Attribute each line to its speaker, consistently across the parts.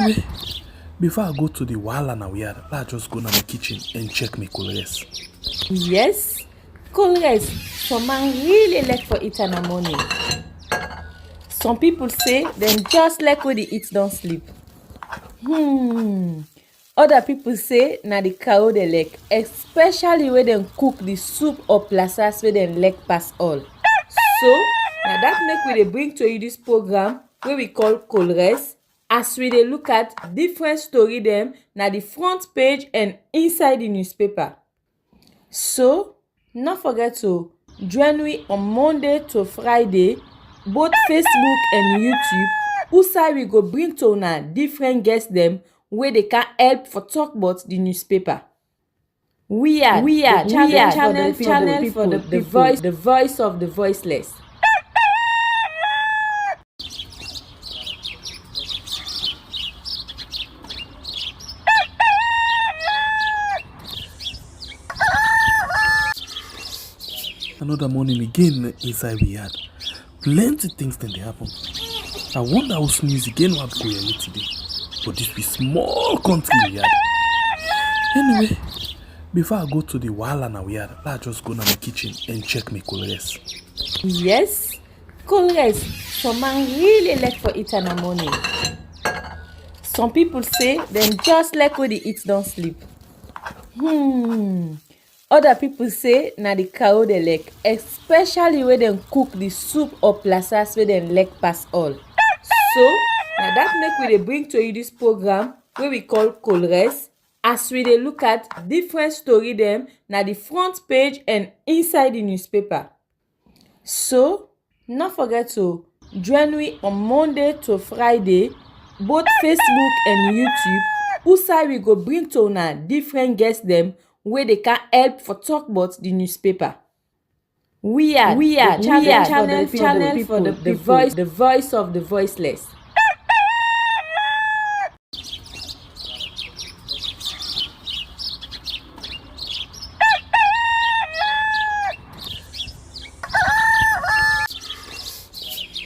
Speaker 1: Anyway, before I go to the wahala na we are, let's just go to my kitchen and check my colors.
Speaker 2: Yes, colors. Some man really like for eat in the morning. Some people say them just like when they eat don't sleep. Other people say na the cow they like, especially when them cook the soup or plasas where them like pass all. So now that make we dey bring to you this program wey we call colors, as we dey look at different story dem na the front page and inside the newspaper. So no forget to join me on Monday to Friday, both Facebook and YouTube, who we go bring to una different guests dem wey dey can help for talk about the newspaper. We are channel for the voice of the voiceless.
Speaker 1: Another morning again inside we had. Plenty things then they happen. I wonder how news again what go here today. But this be small country we had. Anyway, before I go to the wahala na we are, let's just go to my kitchen and check my colors.
Speaker 2: Yes, colors. Some man really like for eat in the morning. Some people say them just like when they eat don't sleep. Other people say na the cow they like, especially when them cook the soup or plasas where them like pass all. So now that make we dey bring to you this program wey we call colors, as we dey look at different story dem na the front page and inside the newspaper. So no forget to join me on Monday to Friday, both Facebook and YouTube, who we go bring to una different guests dem wey dey can help for talk about the newspaper. We are channel for the voice of the voiceless.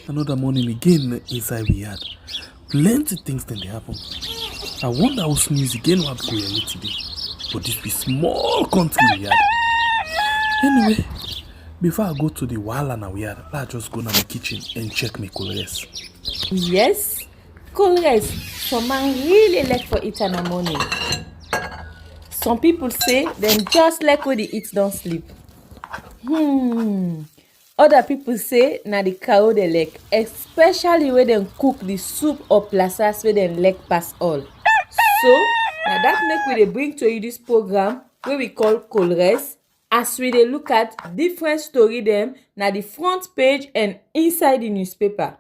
Speaker 1: Another morning again inside we had. Plenty things then they happen. I wonder how news again what go here today. But this be small country we had. Anyway, before I go to the wahala na we are, let's just go to my kitchen and check my colors.
Speaker 2: Yes, colors. Some man really like for eat in the morning. Some people say them just like when they eat don't sleep. Other people say na the cow they like, especially when them cook the soup or plasas where them like pass all. So now that make we dey bring to you this program wey we call colors, as we dey look at different story dem na the front page and inside the newspaper.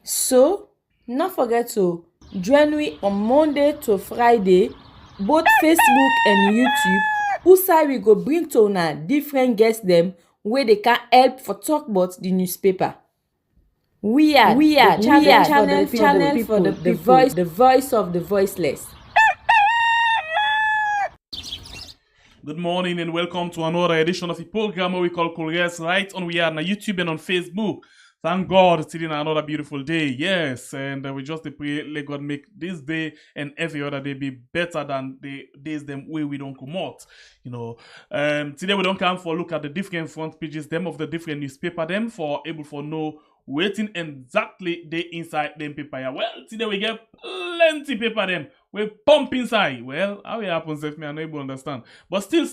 Speaker 2: So no forget to join me on Monday to Friday, both Facebook and YouTube, who we go bring to una different guests dem wey dey can help for talk about the newspaper. We are channel for the voice of the voiceless.
Speaker 3: Good morning and welcome to another edition of the program where we call Colors, right on we are on YouTube and on Facebook. Thank God it's still another beautiful day. Yes, and we just pray let God make this day and every other day be better than the days them way we don't come out. You know, today we don't come for look at the different front pages them of the different newspaper them for able for know waiting exactly the inside them paper. Well, today we get plenty paper them. We pump inside. Well, how it happens if me I'm not able to understand. But still,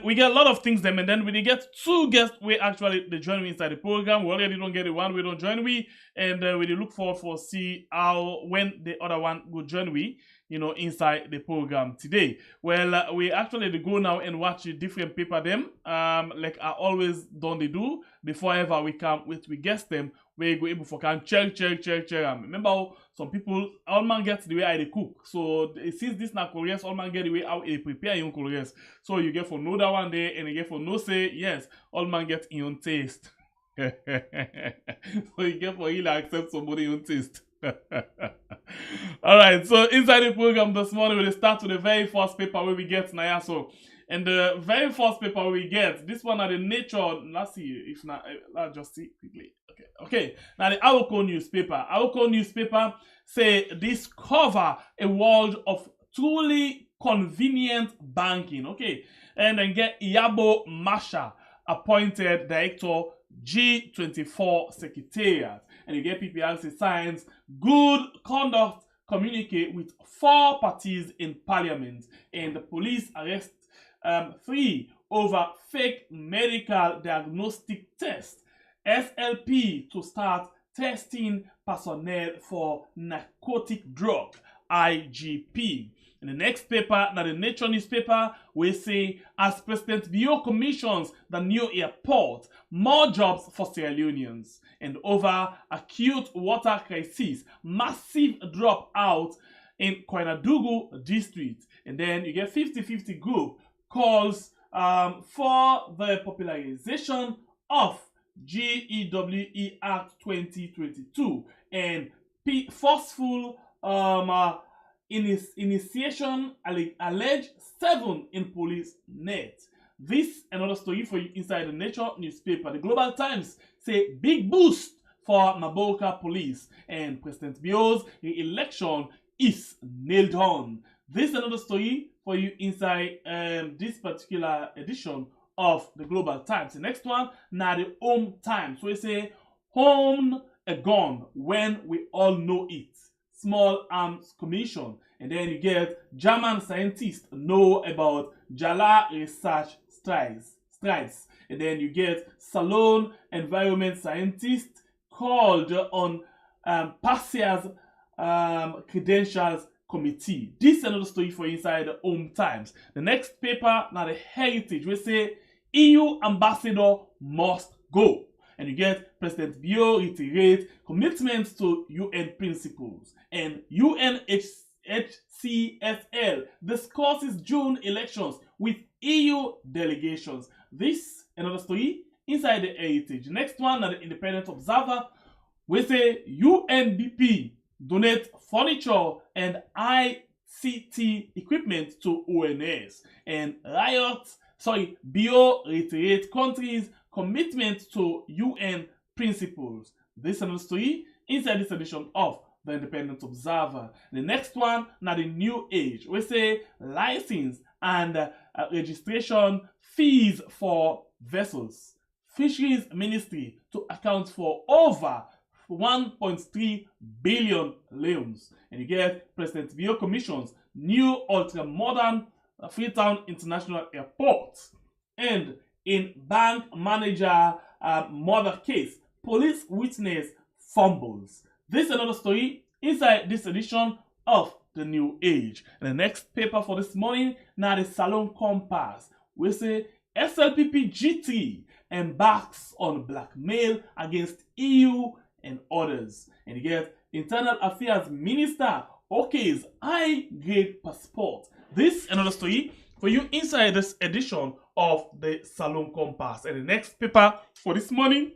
Speaker 3: we get a lot of things them, and then we get two guests we actually they join me inside the program. We already don't get the one we don't join we, and we look forward for see how when the other one go join we, you know, inside the program today. Well, we actually go now and watch the different paper them, like I always done they do before ever we come with we guest them. We go able for can check. Remember how some people all man get the way how they cook. So since this na Koreans, all man get the way how they prepare your Koreans. So you get for know that one day and you get for no say yes, all man get in own taste. So you get for really accept somebody own taste. Alright, so inside the program this morning we'll start with the very first paper where we get now. So and the very first paper we get, this one are the nature. Let's see if not let's just see quickly. Okay. Now the Awoko newspaper say discover a world of truly convenient banking. Okay. And then get Iyabo Masha appointed director G24 Secretariat. And you get PPRC signs good conduct communicate with 4 parties in parliament. And the police arrest 3 over fake medical diagnostic test. SLP to start testing personnel for narcotic drug. IGP. In the next paper, now the Nature newspaper, we say as President Bio commissions the new airport, more jobs for Sierra Leoneans. And over acute water crisis, massive dropout in Koinadugu district. And then you get 50-50 group calls for the popularization of GEWE Act 2022 and forceful initiation alleged 7 in police net. This another story for you inside the Nature newspaper. The Global Times say big boost for Maboka police and President Bio's election is nailed on. This another story for you inside this particular edition of the Global Times. The next one, now the Home Times. So we say home a gun when we all know it. Small Arms Commission. And then you get German scientists know about Jala research strides. And then you get Salone environment scientist called on Passia's credentials committee. This is another story for inside the Home Times. The next paper, now the Heritage, we say EU ambassador must go. And you get President Bio reiterate commitments to UN principles. And UNHCFL discusses June elections with EU delegations. This another story inside the Heritage. Next one, now the Independent Observer, we say UNDP donate furniture and ICT equipment to ONS. And Bio reiterate countries' commitment to UN principles. This is another story inside this edition of the Independent Observer. The next one, now the New Age. We say license and registration fees for vessels. Fisheries Ministry to account for over 1.3 billion leones. And you get President Bio commissions new ultra-modern Freetown International Airport. And in bank manager murder case, police witness fumbles. This is another story inside this edition of the New Age. And the next paper for this morning, now the Salon Compass. We say SLPP G3 embarks on blackmail against EU and others. And you get Internal Affairs Minister OK's high-grade passport. This is another story for you inside this edition of the Salon Compass. And the next paper for this morning,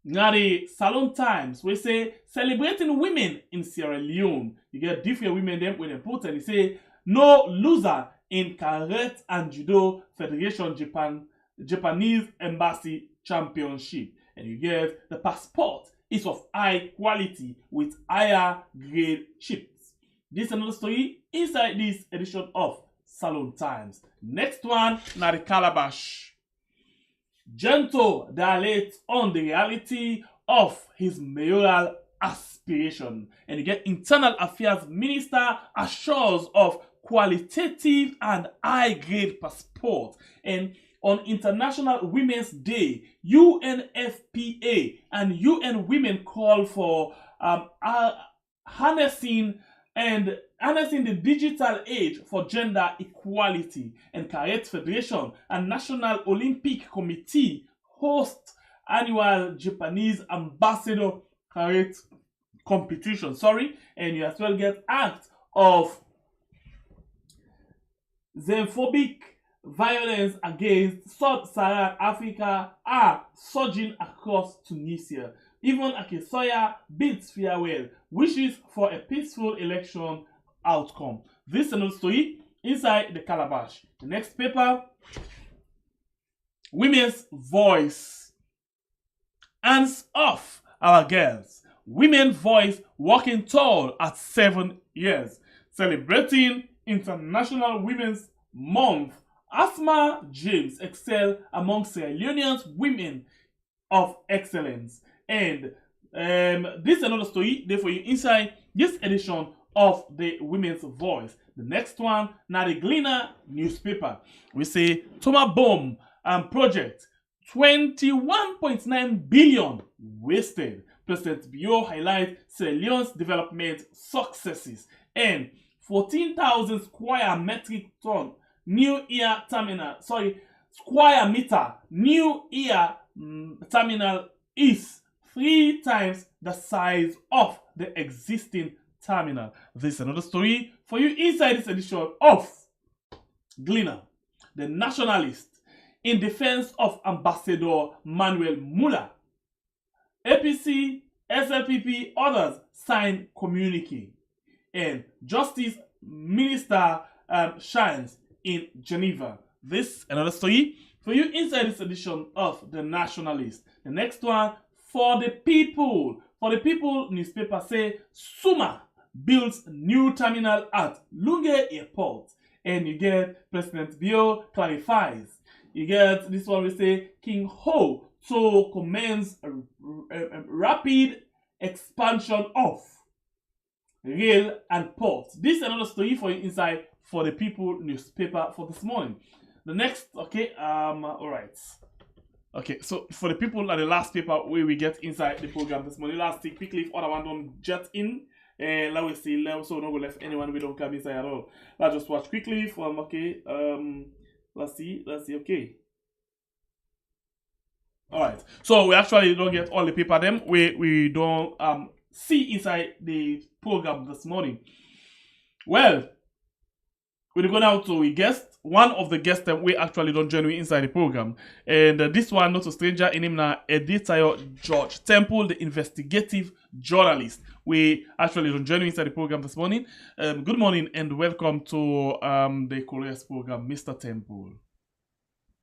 Speaker 3: now the Salon Times, we say celebrating women in Sierra Leone. You get different women them when they put and they say no loser in Karate and Judo Federation Japanese Embassy Championship. And you get the passport is of high quality with higher grade chips. This is another story inside this edition of Salon Times. Next one, now the Calabash. Gento dilates on the reality of his mayoral aspiration. And you get Internal Affairs Minister assures of qualitative and high-grade passport. And on International Women's Day, UNFPA and UN Women call for harnessing the digital age for gender equality. And Karate Federation and National Olympic Committee host annual Japanese ambassador karate competition. And you as well get act of xenophobic violence against sub-Saharan Africa are surging across Tunisia. Even Akisoya bids farewell, wishes for a peaceful election outcome. This is another story inside the Calabash. The next paper, Women's Voice. Hands off our girls. Women voice walking tall at 7 years. Celebrating International Women's Month, Asma James excel among Sierra Leonean women of excellence. And this is another story there for you inside this edition of the Women's Voice. The next one, now the Gleaner newspaper. We say Tormabum project 21.9 billion wasted. President Bio highlights Sierra Leone's development successes. And 14,000 square metric ton new air terminal, square meter new air terminal is 3 times the size of the existing terminal. This is another story for you inside this edition of Gleaner. The Nationalist in defense of Ambassador Manuel Mula. APC, SLPP, others sign communique. And Justice Minister shines in Geneva. This another story for you inside this edition of The Nationalist. The next one, For the People. For the People newspaper say Suma builds new terminal at Lunge Airport. And you get President Bio clarifies. You get this one, we say King Ho to commence a rapid expansion of rail and port. This is another story for you inside For the People newspaper for this morning. The next, okay, all right. Okay, so For the People are the last paper where we get inside the program this morning. Last thing, quickly, if other one don't jet in, let me see, so no go left anyone we don't come inside at all. Let's just watch quickly from, okay, let's see, okay. All right, so we actually don't get all the paper them. We don't see inside the program this morning. Well, we're going out to a guest. One of the guests that we actually don't join inside the program. And this one, not a stranger, in him now, editor George Temple, the investigative journalist. We actually don't join inside the program this morning. Good morning and welcome to the Korea's program, Mr. Temple.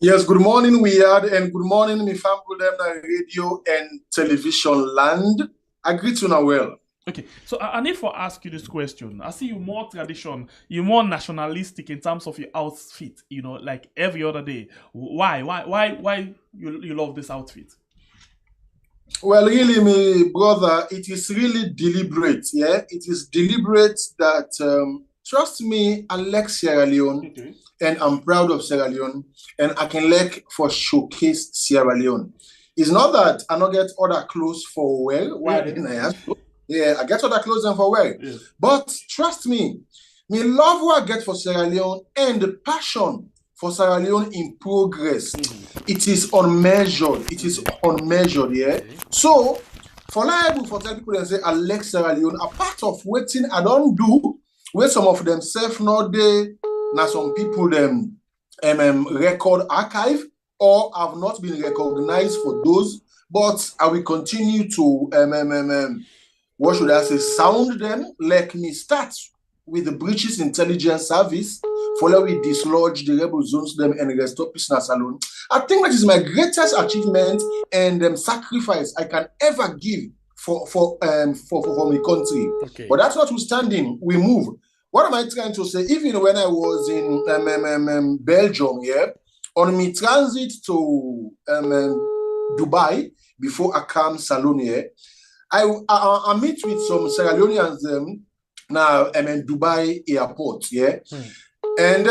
Speaker 4: Yes, good morning, Weird, and good morning, my family, them radio and television land. I greet you now well.
Speaker 3: Okay, so I need to ask you this question. I see you more tradition, you more nationalistic in terms of your outfit, you know, like every other day. Why you love this outfit?
Speaker 4: Well, really, my brother, it is really deliberate, yeah? It is deliberate that, trust me, I like Sierra Leone, okay, and I'm proud of Sierra Leone, and I can like for showcase Sierra Leone. It's not that I don't get other clothes for well, why didn't I have? Yeah, I get other clothes and for well. Yeah. But trust me love what I get for Sierra Leone and the passion for Sierra Leone in progress. It is unmeasured. It is unmeasured, yeah. So, for liable for tell people and say, I like Sierra Leone, a part of waiting I don't do, where some of them self not there, now some people them record archive or have not been recognized for those, but I will continue to what should I say, sound them. Let me start with the British Intelligence Service, follow we dislodge the rebel zones them and restore peace in Salon. I think that is my greatest achievement and sacrifice I can ever give for my country. Okay. But that's notwithstanding, we move. What am I trying to say? Even when I was in Belgium, yeah, on my transit to Dubai before I come Salon here, I meet with some Sierra Leoneans now in Dubai airport, yeah. And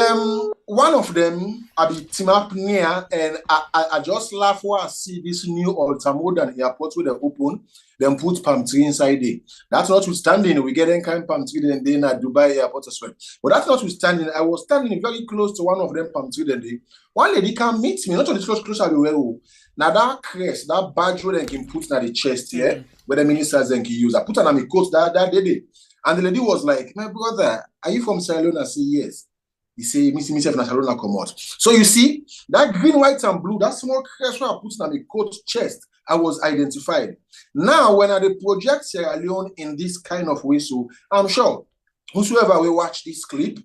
Speaker 4: one of them, I be team up near, and I just laugh when I see this new ultramodern airport where they open, then put palm tree inside it. That's notwithstanding, we get any kind of palm tree then at Dubai airport as well. But that's notwithstanding, I was standing very close to one of them palm tree then. One lady can meet me, not only close I will. Now that crest, that badge where they can put on the chest, yeah, where the ministers then can use. I put on my coat that day. And the lady was like, my brother, are you from Sierra Leone? I say, yes. He say, myself na Sierra Leone come out. So you see, that green, white, and blue, that small crest where I put on my coat chest, I was identified. Now, when I project Sierra Leone in this kind of way, so I'm sure whosoever will watch this clip,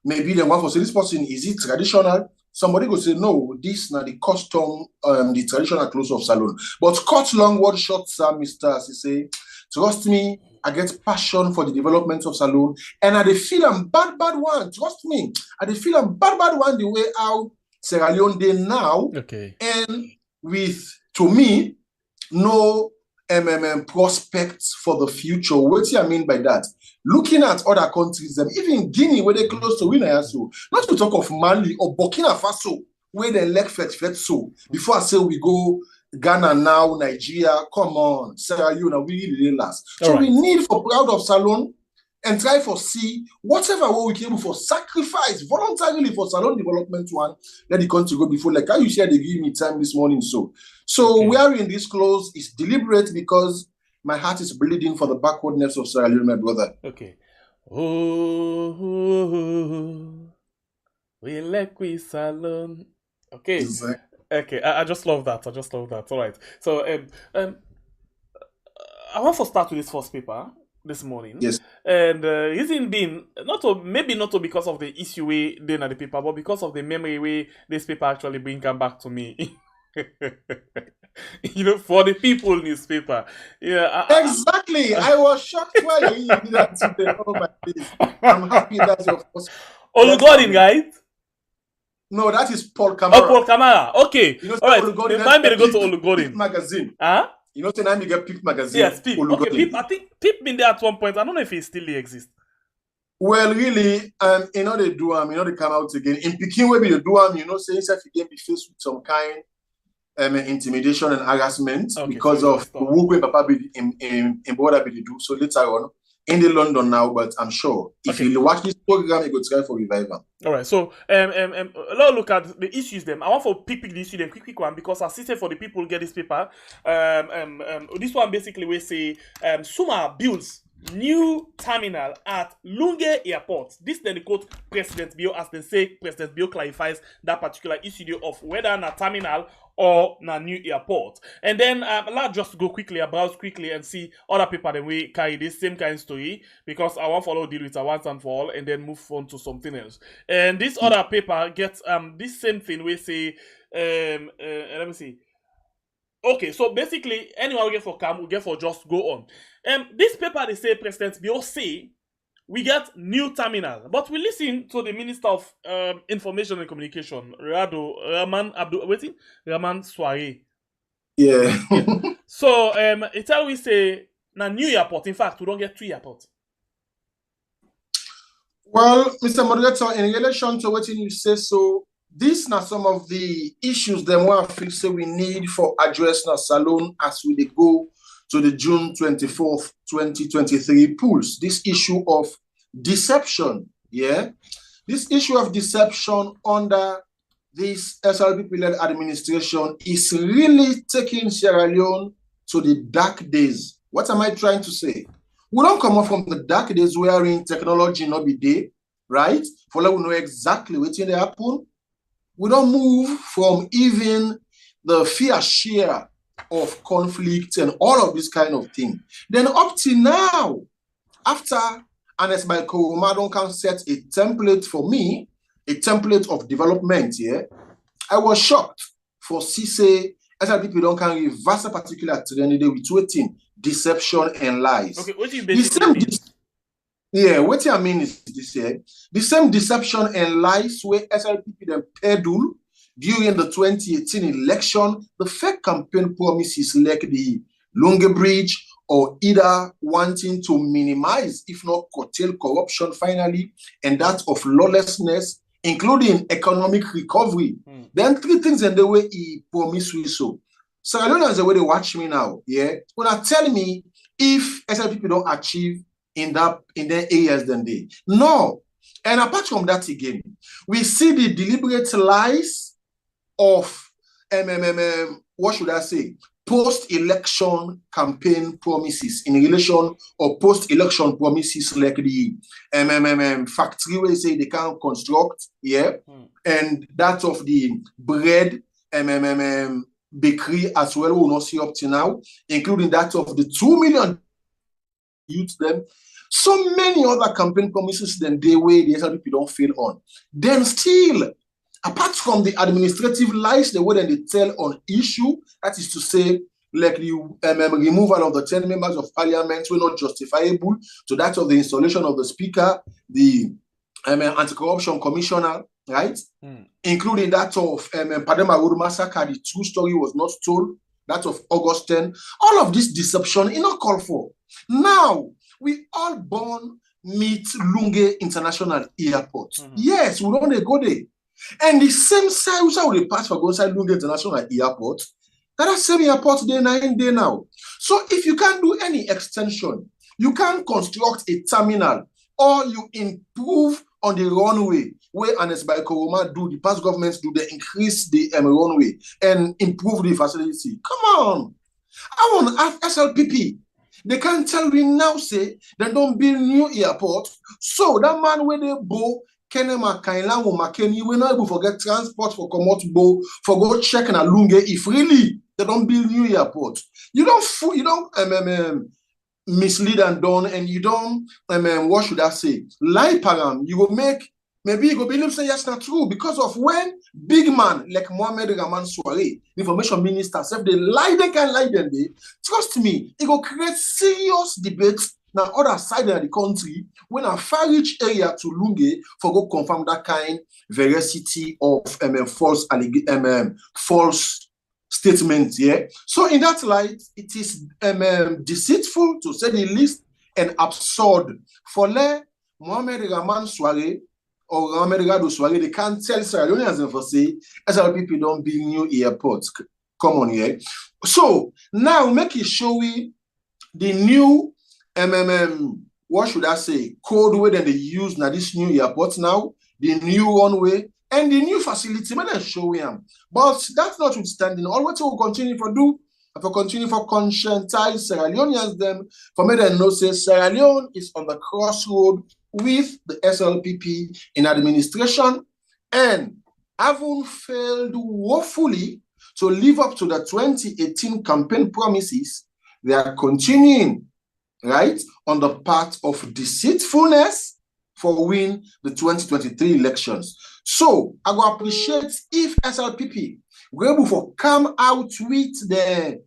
Speaker 4: maybe they want to say, this person, is it traditional? somebody go say, no, this na the custom, the traditional clothes of saloon. But cut long word short, sir, Mr. As he say, trust me, I get passion for the development of saloon, and I dey feel am bad one. Trust me, I dey feel am bad one the way how Sierra Leone dey now.
Speaker 3: Okay.
Speaker 4: And with, to me, no prospects for the future. What do I mean by that? Looking at other countries, even Guinea, where they close to winner, so not to talk of Mali or Burkina Faso, where they elect so. Before I say we go Ghana now, Nigeria, come on, Sierra Leone, we really last. So we need for proud of Salon and try for see whatever way we can able for sacrifice voluntarily for salon development one. Let the country go before. Like how you said, they give me time this morning. So wearing this clothes is deliberate because my heart is bleeding for the backwardness of Sierra Leone, my brother.
Speaker 3: Okay. We like we salon. Okay.
Speaker 4: Exactly.
Speaker 3: Okay. I just love that. All right. So I want to start with this first paper this morning.
Speaker 4: Yes.
Speaker 3: And reason being maybe not because of the issue way then at the paper, but because of the memory way this paper actually bring come back to me. For the people newspaper. Yeah.
Speaker 4: Exactly. I was shocked when you did that today. Oh my days. I'm happy that's your first.
Speaker 3: Olugodin, right?
Speaker 4: No, that is Paul Camara.
Speaker 3: Oh, Paul Camara. Okay. All right. Remind me to go to Olugodin.
Speaker 4: Magazine.
Speaker 3: Huh?
Speaker 4: You know, the name you get Pip magazine.
Speaker 3: Yes, Pip. Okay, Pip. I think Pip been there at one point. I don't know if he still exists.
Speaker 4: Well, really, they do they come out again. In Peking, where they do say if you be faced with some kind intimidation and harassment because of the work Papa be in border be do. So later on, in the London now, but I'm sure if you watch this program, you go try for revival.
Speaker 3: All right, so let's look at the issues. Them I want to pick the issue them quick one because I see for the people get this paper. This one basically we say Suma builds new terminal at Lunge Airport. This then the quote President Bio as they say. President Bio clarifies that particular issue of whether a terminal or na new airport. And then let's just go quickly, browse quickly and see other people that we carry this same kind of story because I want to follow deal with a once and for all and then move on to something else. And this other paper gets this same thing we say let me see. Okay, so basically anyone we get for Cam, we get for just go on. This paper they say President Bio say we get new terminal, but we listen to the Minister of Information and Communication, Raman Soare.
Speaker 4: Yeah.
Speaker 3: So it's how we say na new airport. In fact, we don't get 3 airports.
Speaker 4: Well, Mr. Moderator, in relation to what you say, so these are some of the issues that I feel say we need for address na Salon as we go to the June 24th, 2023 polls. This issue of deception, this issue of deception under this SLP-led administration is really taking Sierra Leone to the dark days. What am I trying to say? We don't come up from the dark days wherein technology not be there, right? For we know exactly what's going to happen. We don't move from even the fair share of conflict and all of this kind of thing. Then up to now, after Anes Michael Romadon can set a template for me, a template of development, I was shocked for CC SLP don't can reverse a particular trend with waiting, deception and lies.
Speaker 3: Okay, what do you basically mean?
Speaker 4: What I mean is this here. The same deception and lies where SLP then peddle during the 2018 election, the fake campaign promises like the Lunge Bridge or either wanting to minimize, if not curtail corruption finally, and that of lawlessness, including economic recovery. Then 3 things in the way he promised we so. So I don't know the way they watch me now, when I tell me if SLP don't achieve in their areas than they. No. And apart from that again, we see the deliberate lies of what should I say? Post-election campaign promises in relation or post-election promises like the factory where they say they can construct, and that of the bread bakery as well, we will not see up to now, including that of the 2 million youth them. So many other campaign promises than they way the SLP don't fail on. Then still, apart from the administrative lies, the way that they tell on issue, that is to say, like the removal of the 10 members of parliament were not justifiable, so that of the installation of the speaker, the anti-corruption commissioner, right? Including that of Padema Road massacre, the true story was not told, that of August 10. All of this deception is not called for. Now, we all born meet Lunge International Airport. Yes, we don't go there. And the same side, we will pass for go inside Lunge International Airport. That same airport day now. So if you can't do any extension, you can't construct a terminal, or you improve on the runway, where Anes by Koroma do, the past governments do, they increase the runway and improve the facility. Come on. I want to ask SLPP. They can't tell me now, say, they don't build new airport. So that man where they bow, Kenema Kaila or Makeni, we're not able to get transport for Komot Bow, for go check and Lunge, if really they don't build new airport. You don't mislead and done, and you don't what should I say, lie param. You will make, maybe you go believe say yes, not true, because of when big man like Mohamed Raman Soare, information minister, if they lie, they can lie them. They trust me, it will create serious debates now other side of the country when a far reach area to Lunge for go confirm that kind veracity of false statement. Yeah. So in that light, it is deceitful, to say the least, and absurd for Mohamed Raman Soare or Mohamed Rado Soare. They can't tell Sierra Leoneans for say SLPP don't build new airports. Come on here. So now make it show we the new what should I say, code way that they use now this new airport now, the new runway and the new facility. Man, show him. But that's notwithstanding. All what will continue for do, for continue for conscientize Sierra Leoneans them, for me to know say Sierra Leone is on the crossroad with the SLPP in administration and haven't failed woefully to live up to the 2018 campaign promises. They are continuing, right, on the path of deceitfulness for win the 2023 elections. So I will appreciate if SLPP were able to come out with the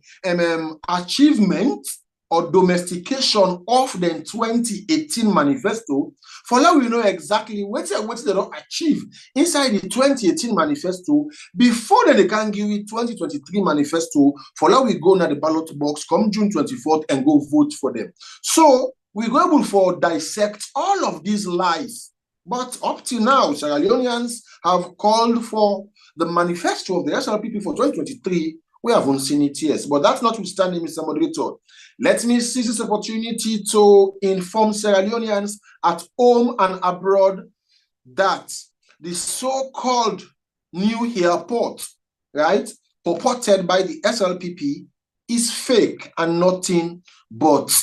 Speaker 4: achievement or domestication of the 2018 manifesto, for now we know exactly what they don't achieve inside the 2018 manifesto before they can give it 2023 manifesto. For now we go now the ballot box come June 24th and go vote for them. So we go able to dissect all of these lies. But up to now, Sierra Leoneans have called for the manifesto of the SLPP for 2023. We haven't seen it yet. But that's notwithstanding, Mr. Moderator. Let me seize this opportunity to inform Sierra Leoneans at home and abroad that the so-called new airport, right, purported by the SLPP is fake and nothing but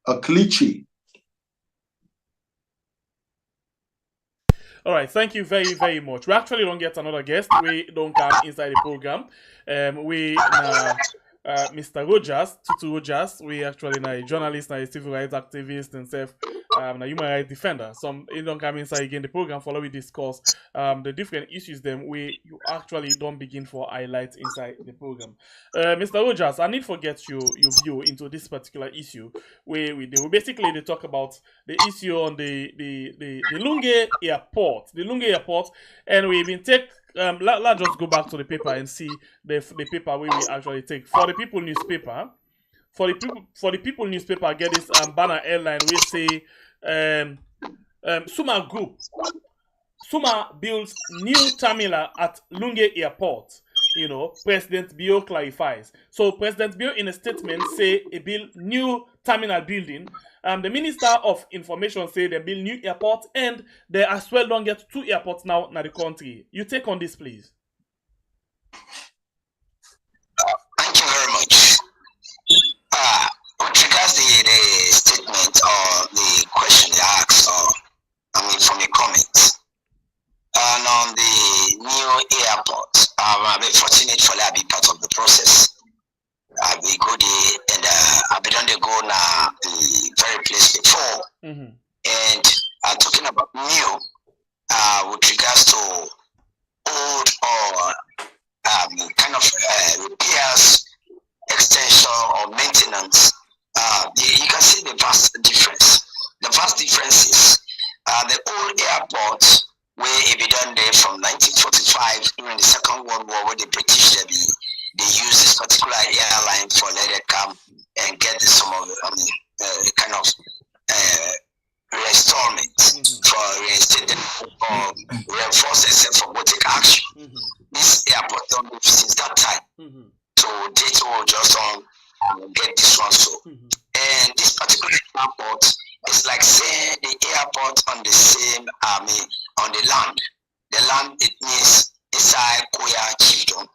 Speaker 4: a cliche.
Speaker 3: All right, thank you very, very much. We actually don't get another guest. We don't come inside the program. Mr. Rogers, Tutu Rogers, we actually a journalist, a civil rights activist, and self a human rights defender. Some you don't come inside again the program. Follow we discuss the different issues. Them we you actually don't begin for highlights inside the program. Mr. Rogers, I need to get your view into this particular issue. We basically they talk about the issue on the Lunge Airport, and we've been take. Let's just go back to the paper and see the paper we actually take for the People newspaper. For the People newspaper, get this banner headline we say Suma Group. Suma builds new terminal at Lunge Airport. You know, President Bio clarifies. So President Bio in a statement say a build new terminal building. The Minister of Information say they build new airport and they as well don't get two airports now in the country. You take on this, please.
Speaker 5: Thank you very much. With regards the statement or the question they asked, from your comments, and on the new airport, I'm very fortunate for that be part of the process. I've been good and I've been on the go now the very place before. And I'm talking about new with regards to road or kind of repairs, extension or maintenance, you can see the vast difference. The vast difference is the old airport where it be done there from 1945 during the Second World War, where the British they used this particular airline for let it come and get some of the kind of restaurant for reinstate or reinforce themselves for robotic action. This airport don't move since that time. So they will just get this one so. And this particular airport is like saying the airport on the same on the land. The land, it means inside Koya Chiefdom.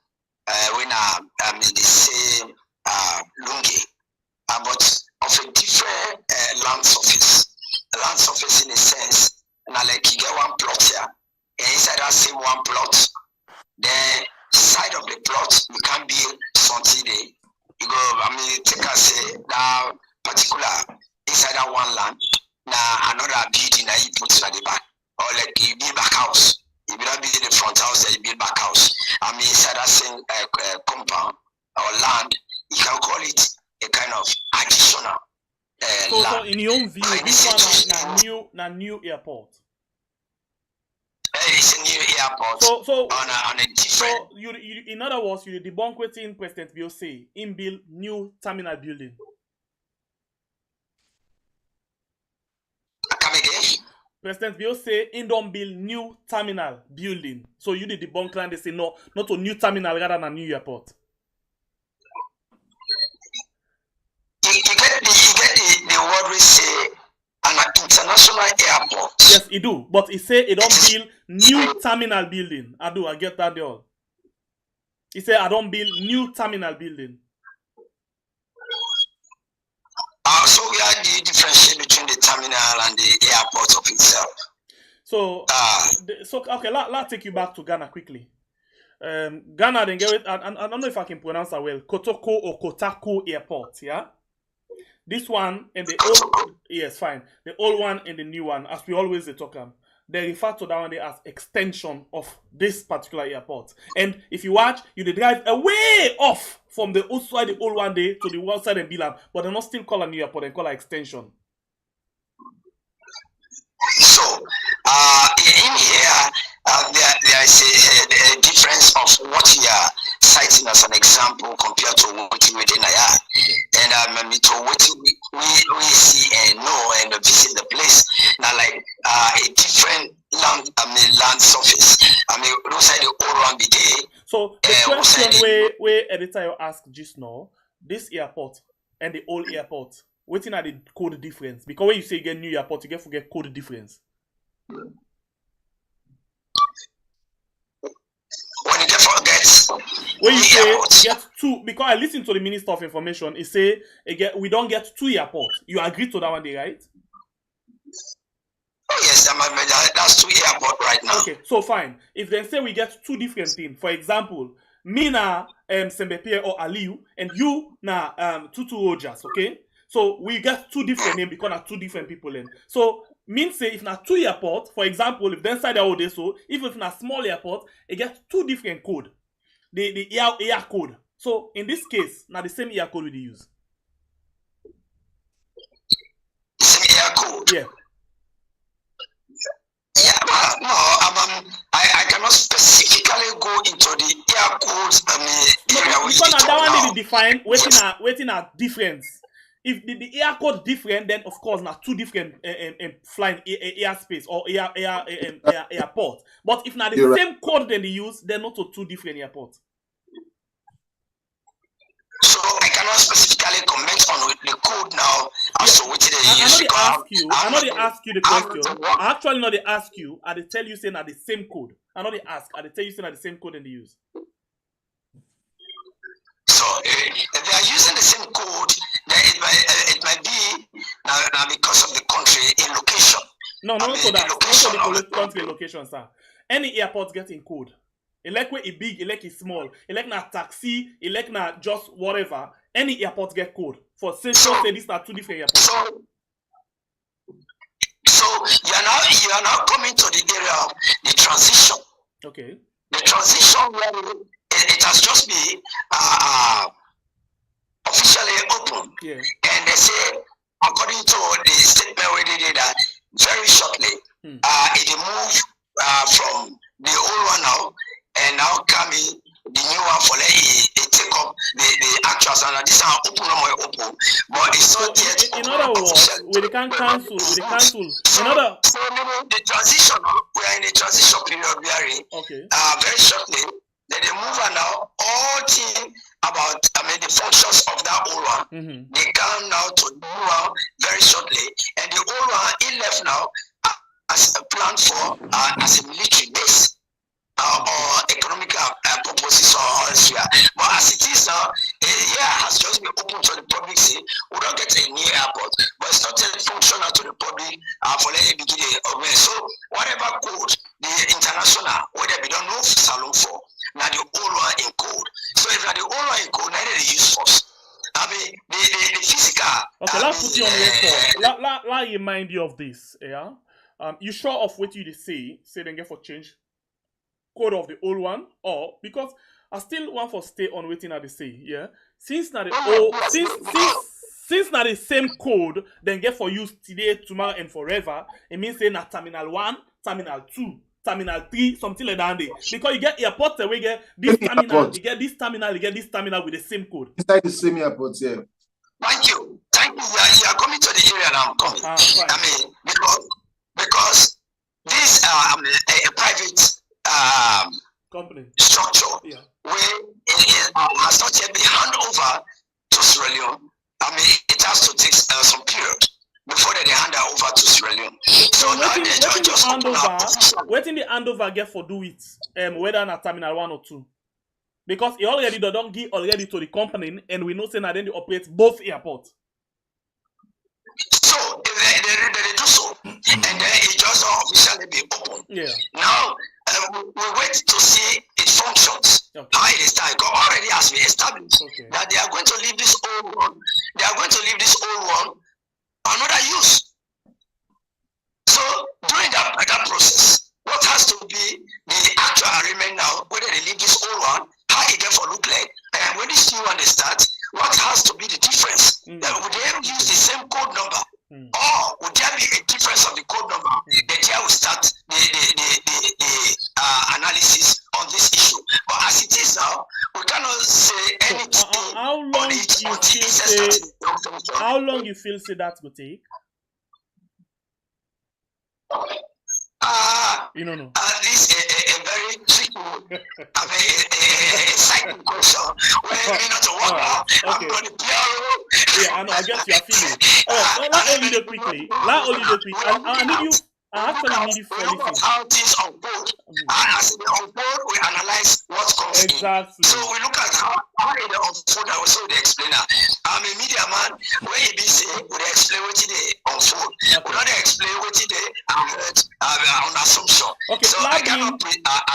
Speaker 5: When the same lungi, but of a different land surface. The land surface in a sense, now like you get one plot here, and inside that same one plot, the side of the plot you can build something there. You go, take us say that particular inside that one land, now another building that you put at the back, or like you build back house. You will not build the front house, you build back house. Inside that same compound or land, you can call it a kind of additional land.
Speaker 3: So in your own view, this one is new airport.
Speaker 5: It's a new airport.
Speaker 3: So
Speaker 5: on a different.
Speaker 3: So you in other words, you debunk what President Bill say in build new terminal building.
Speaker 5: Come again.
Speaker 3: President Bill say in don't build new terminal building. So you the debunk land, they say no, not a new terminal rather than a new airport.
Speaker 5: You get the word we say an international airport.
Speaker 3: Yes, it do. But it say it don't build new terminal building. I get that there. It say I don't build new terminal building.
Speaker 5: So we are the differentiate between the terminal and the airport of itself.
Speaker 3: So, okay, let's take you back to Ghana quickly. Ghana, then get it. I don't know if I can pronounce that well. Kotoko or Kotako Airport, yeah. This one and the old, yes, fine. The old one and the new one, as we always talk about, they refer to that one as extension of this particular airport. And if you watch, you drive away off from the outside the old one day to the outside and Bilam, but they're not still call a new airport, they call it extension.
Speaker 5: So, in here, there is a difference of what you are citing as an example compared to what you within I. And to what we see and know and visit the place. Now, like a different land surface. Those are the old one be there.
Speaker 3: So the question where editor you ask just now, this airport and the old airport, what are the code difference? Because when you say you get new airport, you get forget code difference.
Speaker 5: When you forget,
Speaker 3: when you say you get two, because I listened to the Minister of Information, he say we don't get two airports. You agree to that one day, right?
Speaker 5: Oh yes, that's two airport right now.
Speaker 3: Okay, so fine. If they say we get two different things, for example, me na Slpp or Aliu, and you na Tutu Rojas, okay? So we get two different names because of two different people in. So means say if na two airport, for example, if they inside the old so even if na small airport, it gets two different code. The air code. So in this case, now the same air code we use.
Speaker 5: Same air code.
Speaker 3: Yeah.
Speaker 5: Yeah, no, I cannot specifically go into the air codes.
Speaker 3: No, because that one need to define waiting a difference. If the air code different, then of course not two different flying airspace or airport. But if not the same code then they use, they're not two different airports.
Speaker 5: So I cannot specifically comment on the code now as to which they use.
Speaker 3: I know they ask you the question. I actually know they ask you, and they tell you saying at the same code. I know they ask, and they tell you saying at the same code and they use.
Speaker 5: So if they are using the same code, then it might be now because of the country in location.
Speaker 3: No, not for that. Not for the country location, sir. Any airport getting code. Elect where it big, elect it small, elect na taxi, elect na just whatever. Any airport get code. For say these are two different airports.
Speaker 5: So you are now coming to the area of the transition.
Speaker 3: Okay.
Speaker 5: The transition where it has just been officially open.
Speaker 3: Yeah.
Speaker 5: And they say, according to the statement we did that very shortly, it moved from the old one now and now coming the new one for it take up the actual standard. This are open or more open, but it's not yet.
Speaker 3: In other words, we can cancel. In other.
Speaker 5: So the transition, we are in the transition period. We are in.
Speaker 3: Okay.
Speaker 5: Very shortly, then they move on now. All things about the functions of that old one. They come now to the new one very shortly, and the old one it left now as a plan for as a military base. Or economic purposes or elsewhere. But as it is now, has just been open to the public. See, we don't get a new airport, but it's not yet functional to the public for let it begin. So whatever code the international, whether we don't know salon for, now the old one in code. So if the old one in code, now they use force. The physical.
Speaker 3: Okay, let's put you on record. Let remind you of this. Yeah. You sure of what you say then get for change code of the old one, or because I still want for stay on waiting at the say, yeah. Since now the old, since now the same code, then get for use today, tomorrow, and forever. It means say na terminal 1, terminal 2, terminal 3, something like that. Because you get airports where you get this terminal, you get this terminal, you get this terminal with the same code.
Speaker 4: Inside the same airport, yeah.
Speaker 5: Thank you. You are coming to the area now. I'm coming. Because this a private
Speaker 3: company
Speaker 5: structure where it has not yet been handed over to Sierra Leone. It has to take some period before they hand it over to Sierra Leone. So now they just
Speaker 3: waiting the handover get for do it whether na terminal 1 or 2. Because it already don't give already to the company, and we know say that then they operate both airports.
Speaker 5: So they do so, and then it just officially be open.
Speaker 3: Yeah.
Speaker 5: Now we wait to see it functions.
Speaker 3: Okay.
Speaker 5: How it is done. God already has been established that they are going to leave this old one. They are going to leave this old one another use. So during that process, what has to be the actual agreement now? Whether they leave this old one, how it get for look like, and when this new one they start, what has to be the difference? Would they use the same code number? Or would there be a difference of the code number? Then there will start the analysis on this issue. But as it is now, we cannot say anything on it.
Speaker 3: How long you feel say that will take? You don't know.
Speaker 5: This is a very tricky, exciting question. Where me not to work out. I'm going to PRO.
Speaker 3: Yeah, I know. I guess you are feeling. Let only do quickly. I need you. I actually need you for anything.
Speaker 5: How things unfold. As they unfold, we analyze what comes in. So we look at how it unfold. I also they explain that. I'm a media man. Where he be say, we explain what they unfold. We don't explain what they on assumption.
Speaker 3: Okay,
Speaker 5: so I cannot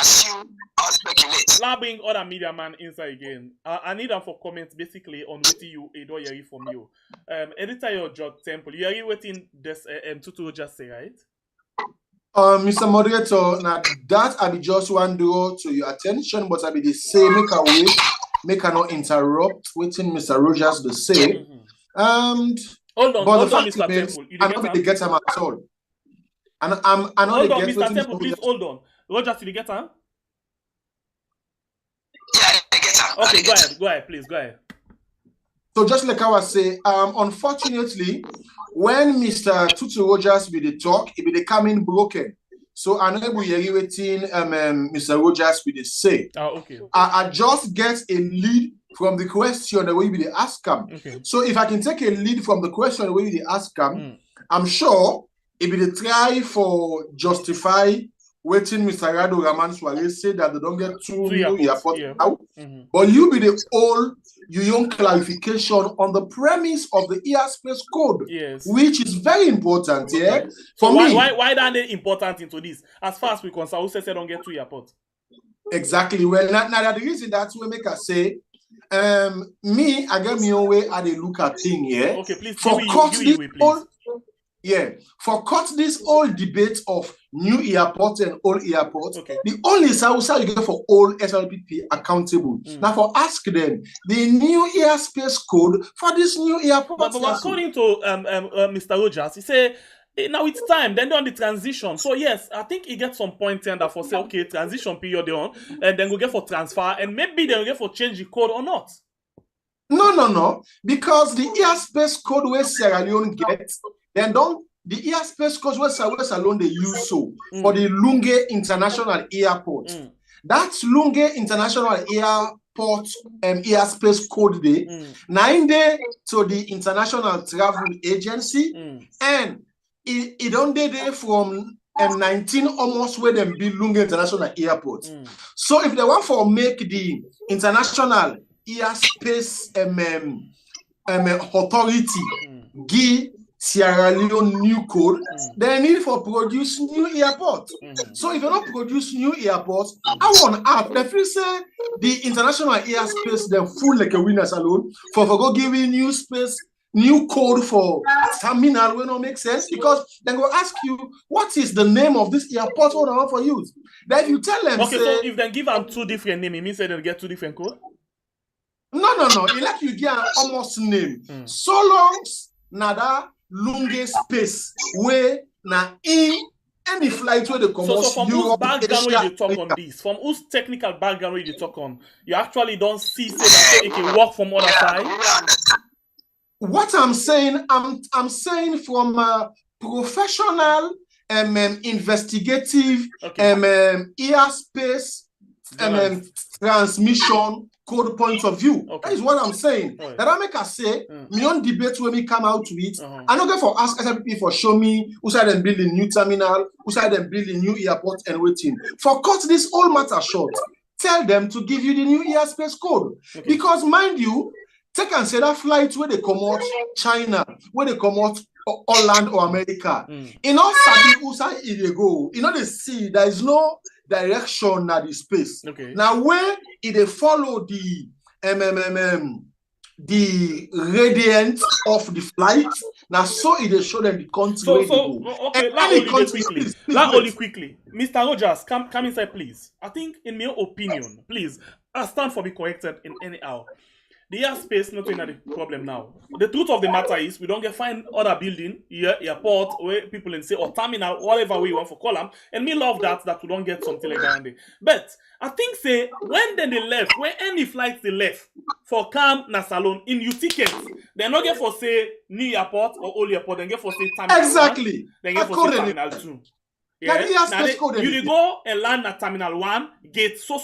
Speaker 5: assume or speculate.
Speaker 3: Now bring other media man inside again. I need them for comments basically on what you don't hear from you. Editor your job temple. You are waiting this Tutu just say, right?
Speaker 4: Mr. Moderator, now that I be just one draw to your attention, but I be the same. Make a wait, make a not interrupt. Waiting, Mr. Rogers to say.
Speaker 3: Hold on, Mr. Temple.
Speaker 4: I'm not the get him at all. And I'm not
Speaker 3: hold on,
Speaker 4: get
Speaker 3: Mr. Temple, please hold on. Rogers, did you get her?
Speaker 5: Yeah, I get her.
Speaker 3: Okay, go ahead, please, go ahead.
Speaker 4: So just like I was saying, unfortunately, when Mr. Tutu Rogers be the talk, it be the coming broken. So I'm not waiting Mr. Rogers be the say.
Speaker 3: Okay.
Speaker 4: I just get a lead from the question the way we ask him.
Speaker 3: Okay.
Speaker 4: So if I can take a lead from the question the way we ask him, I'm sure it be the try for justify waiting Mr. Rado Raman Suarez say that they don't get two new airports out. But you be the old young clarification on the premise of the airspace code, which is very important. Yeah,
Speaker 3: for me. Why are they important into this? As far as we concern, who says they don't get two airports?
Speaker 4: Exactly. Well, now the reason that's we make us say, me I get me own way at a look at thing. Yeah.
Speaker 3: Okay, please.
Speaker 4: For cut this whole debate of new airport and old airport.
Speaker 3: Okay.
Speaker 4: The only Sousa you get for old SLPP accountable. Now for ask them the new airspace code for this new airport.
Speaker 3: But according to Mr. Rogers, he say now it's time. Then on the transition. So yes, I think he gets some point here that for say okay transition period they on, and then we get for transfer, and maybe they will get for change the code or not.
Speaker 4: No, because the airspace code where Sierra Leone gets, then don't the airspace code where Sierra Leone they use so for the Lunge International Airport. That's Lunge International Airport airspace code day 9 day to the International Travel Agency, and it don't there from 19 almost where them be Lunge International Airport. So if they want for make the international airspace authority give Sierra Leone new code, they need for produce new airport. So if you don't produce new airports, I want app they feel say the international airspace them full like a winners alone for go giving new space, new code for terminal will not make sense, because they go ask you what is the name of this airport what I want for use. Then you tell them
Speaker 3: okay,
Speaker 4: say,
Speaker 3: so if they give them two different names, it means they'll get two different code.
Speaker 4: No. It like you get an almost name. So long nada Lunge space where na in any flight where they come.
Speaker 3: So from whose background where you talk on this, from whose technical background where you talk on, you actually don't see say that it can work from other side.
Speaker 4: What I'm saying, I'm saying from a professional investigative airspace transmission code point of view. That is what I'm saying. That I make us say, me on debate when we come out to it. I don't get for ask SLP for show me who side them building new terminal, who side them building new airport and waiting. For cut this all matter short, tell them to give you the new airspace code. Because mind you, take and say that flight where they come out China, where they come out Holland or America. In all Sabi who side they go, you know they see there is no direction at the space. Now where it follow the radiant of the flight, now so it show them the country where they go.
Speaker 3: Okay, that only quickly. Mr. Rogers, come inside please. I think in my opinion, please, I stand for be corrected in any hour. The airspace not in the problem now. The truth of the matter is we don't get find other building, airport, where people in say or terminal, whatever way you want for call them. And me love that we don't get something like that. But I think say when then they left, when any flights they left for Cam na Salon in your tickets, they not get for say new airport or old airport, they get for say terminal.
Speaker 4: Exactly.
Speaker 3: Then get for say terminal 2. Yeah. Now you go and land at terminal 1, gate so,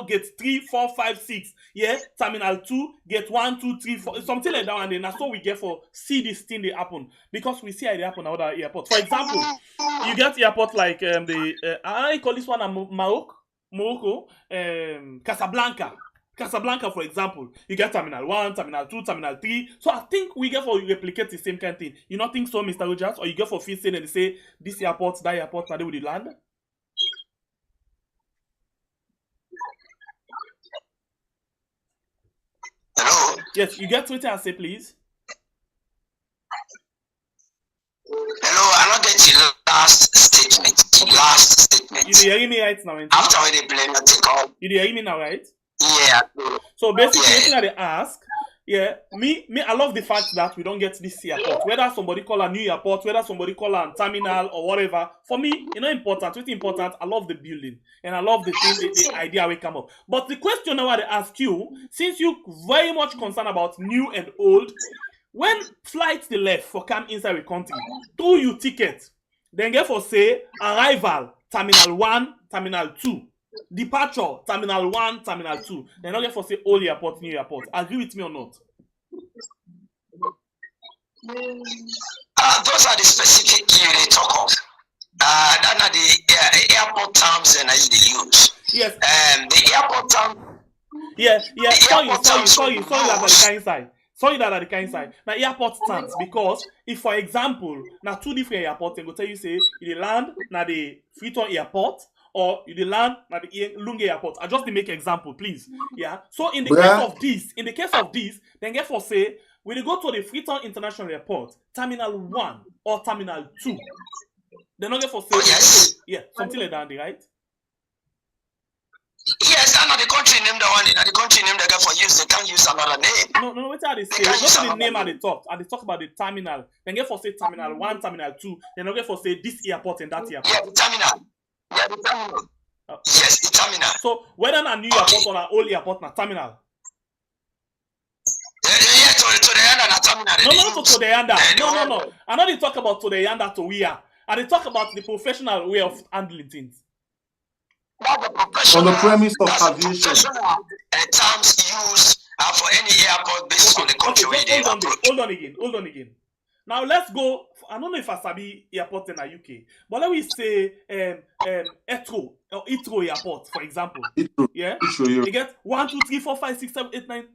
Speaker 3: gate 3, 4, 5, 6. Yeah, terminal 2, gate 1, 2, 3, 4, something like that. And then that's what we get for see this thing they happen. Because we see how they happen at other airports. For example, you get airport like I call this one Morocco, Casablanca, for example, you get terminal 1, terminal 2, terminal 3. So I think we get for replicate the same kind of thing. You not think so, Mr. Rogers? Or you get for feel and they say this airport, that airport, are they with the land?
Speaker 5: Hello?
Speaker 3: Yes, you get Twitter and say please.
Speaker 5: Hello, I don't get the last statement. The last statement.
Speaker 3: You hear me right now?
Speaker 5: After when they blame the call.
Speaker 3: You hear me now, right?
Speaker 5: Yeah.
Speaker 3: So basically, that they ask, me, I love the fact that we don't get this airport. Whether somebody call a new airport, whether somebody call a terminal or whatever, for me, it's not important. It's important. I love the building and I love the thing, the idea we come up. But the question now they ask you, since you very much concerned about new and old, when flights they left for come inside the country, through your ticket, then get for say arrival terminal 1, terminal 2. Departure, terminal 1, terminal 2. They're not get for say old airport, new airport. Agree with me or not?
Speaker 5: Those are the specific you talk of. That are the airport terms and they use.
Speaker 3: Yes.
Speaker 5: The airport term.
Speaker 3: Sorry, that are the kind side. Sorry that are the kind side. Now airport terms, because if for example, now two different airports, they go tell you say you land now the Freetown airport, or you land at the Lunge airport. I just to make example, please. Yeah. So in the case of this, then get for say when you go to the Freetown International Airport, terminal 1 or terminal 2, They not get for say.
Speaker 5: Oh, yes.
Speaker 3: Yeah, something like that, right?
Speaker 5: Yes, and the country name the one in the country name they get for use. They can't use another name.
Speaker 3: No, wait till they say. Not the name at the top. At the talk about the terminal. Then get for say terminal 1, terminal 2. Then not get for say this airport and that airport.
Speaker 5: Yeah, the terminal. Yeah, the terminal. Yes, the terminal.
Speaker 3: So whether a new airport or an old airport, na terminal.
Speaker 5: Yeah, to the end and terminal.
Speaker 3: No, to the end. No. I know they talk about to the end to we are. And they talk about the professional way of handling things.
Speaker 4: On the premise of aviation.
Speaker 5: Terms used for any airport based on the country where they approach.
Speaker 3: Hold on again. Now let's go. I don't know if I sabi airport in the UK, but let me say Heathrow airport, for example.
Speaker 4: Heathrow.
Speaker 3: Yeah. You get 1, 2, 3, 4, 5, 6, 7, 8, 9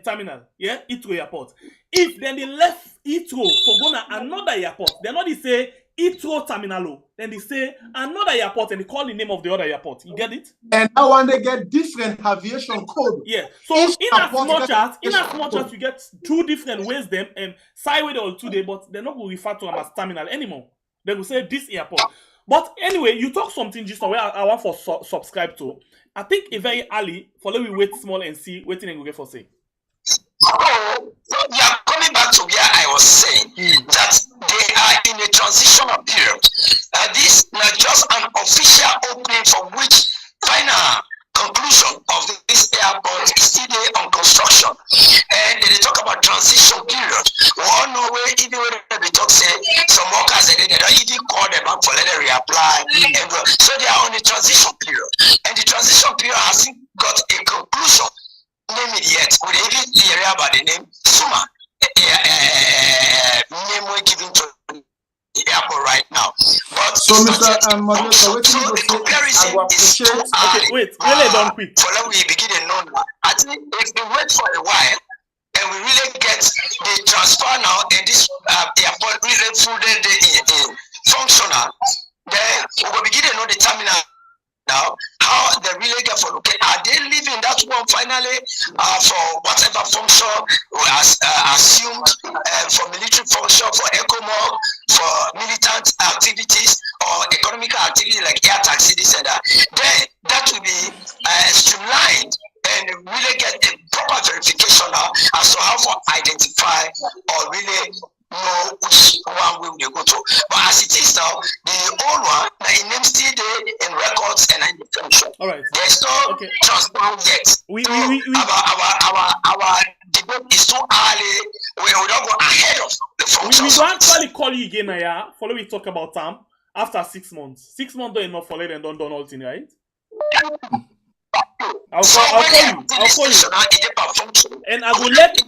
Speaker 3: terminal. Yeah, Heathrow airport. If then they left Heathrow for going to another airport, they're not they say Heathrow terminal. Then they say another airport and they call the name of the other airport. You get it?
Speaker 4: And now when they get different aviation code.
Speaker 3: Yeah. So in as much as you get 2 different ways them and sideway or 2 days, but they're not going to refer to them as terminal anymore. They will say this airport. But anyway, you talk something just where I want for subscribe to. I think it's very early for let me wait small and see what thing get for say.
Speaker 5: So yeah, coming back to where I was saying that they are in a transitional period. This is not just an official opening for which final conclusion of this airport is still on construction. And they talk about transition period. We all know where even when they talk say some workers they don't even call them up for let them reapply. So they are on a transition period. And the transition period hasn't got a conclusion. Name it yet. We even hear about the name Suma. Name we're giving to the airport right now. But
Speaker 4: so Mr. Moderator, what you
Speaker 5: comparison is too
Speaker 3: okay, wait, really don't quick.
Speaker 5: For let we begin a known. I think if we wait for a while and we really get the transfer now and this airport really fully functional, then we will begin to know the terminal. Now, how they really get for looking, are they leaving that one finally for whatever function was assumed for military function, for ECOMOG, for militant activities or economic activity like air taxi, this and that? Then that will be streamlined and really get a proper verification now as to how to identify or really know which one will they go to. But as it is now, the old one, the name still there in records and in the function.
Speaker 3: All right.
Speaker 5: There's no transparent yet. Our debate is too early. We don't go ahead of the function.
Speaker 3: We don't actually call you again, yeah. Follow we talk about time after 6 months. 6 months don't enough for let and done all thing, right? I'll call you. And I will let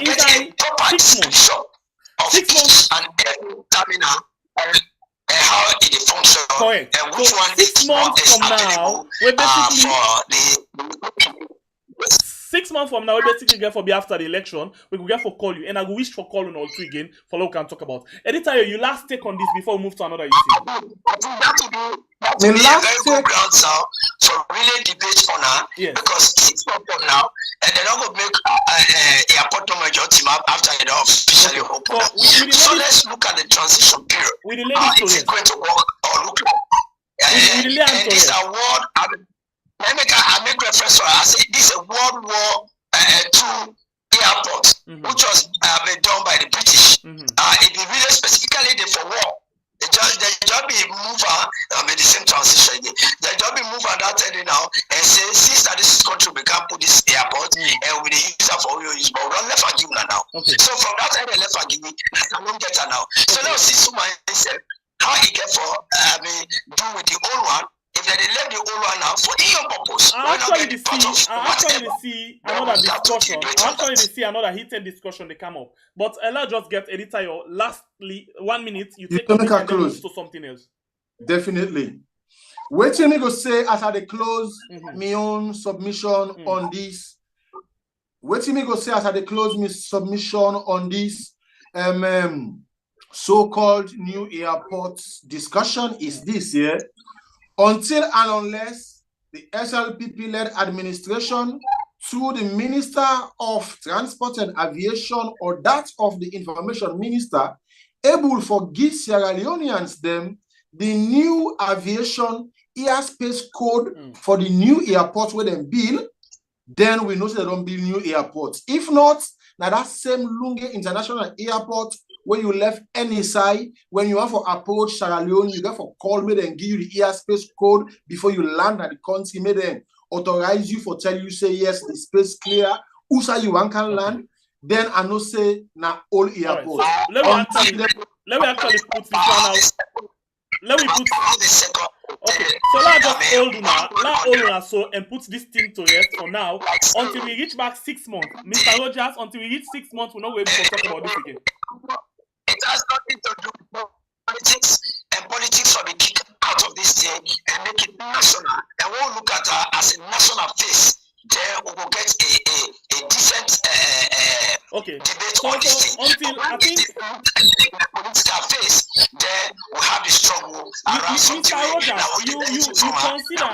Speaker 3: inside 6 months.
Speaker 5: 6 months and every terminal and how it functions.
Speaker 3: Correct.
Speaker 5: And which
Speaker 3: so
Speaker 5: one
Speaker 3: 6 months from now, we're basically
Speaker 5: for the
Speaker 3: 6 months from now, we basically get for be after the election. We will get for call you, and I will wish for call on all 3 again for what we can talk about. Editor, you last take on this before we move to another issue.
Speaker 5: I think that will be a very good ground sound for really debate on her.
Speaker 3: Yes.
Speaker 5: Because 6 months from now, and they're not going to make airport major team up after they don't officially open. So let's look at the transition period. How is it going to work or look like? And this award, I make reference to it. I say this is a World War II airport, which was been done by the British. It be really specifically there for war. They just be mover, the same transition again. They just be mover that ending now and say, since that this country we can't put this airport and we use that for your use, but we don't left give now.
Speaker 3: Okay.
Speaker 5: So from that end, they left give me, I don't get her now. So let's see someone said how he get for do with the old one. If they left the old one now for your purpose,
Speaker 3: I actually see another discussion. I actually see another heated discussion they come up. But let's just get editor your lastly 1 minute. You take it and move to something else.
Speaker 4: Definitely. Wait till me go say as I dey close my own submission on this. Wait till me go say as I dey close my submission on this so-called new airports discussion is this, yeah. Until and unless the SLPP-led administration through the Minister of Transport and Aviation or that of the Information Minister able for give Sierra Leoneans them the new aviation airspace code for the new airport where they build, then we know they don't build new airports. If not, now that same Lunge International Airport where you left NSI, when you have to approach Sierra Leone, you have to call me and give you the airspace code before you land at the country, may then authorize you for tell you say yes, the space clear, USA you can land, then I know say now all airports.
Speaker 3: Right, so let me actually put this one out. Let me put okay. So let's just hold now. So and put this thing to rest for now until we reach back 6 months. Mr. Rogers, until we reach 6 months, we're not able to talk about this again.
Speaker 5: It has nothing to do with politics, and politics will be kicked out of this thing and make it national. And we'll look at her as a national face. Then we will get a decent
Speaker 3: okay.
Speaker 5: debate on this thing.
Speaker 3: Until I think
Speaker 5: political face, then we have the struggle around something.
Speaker 3: Mr. Rogers, you consider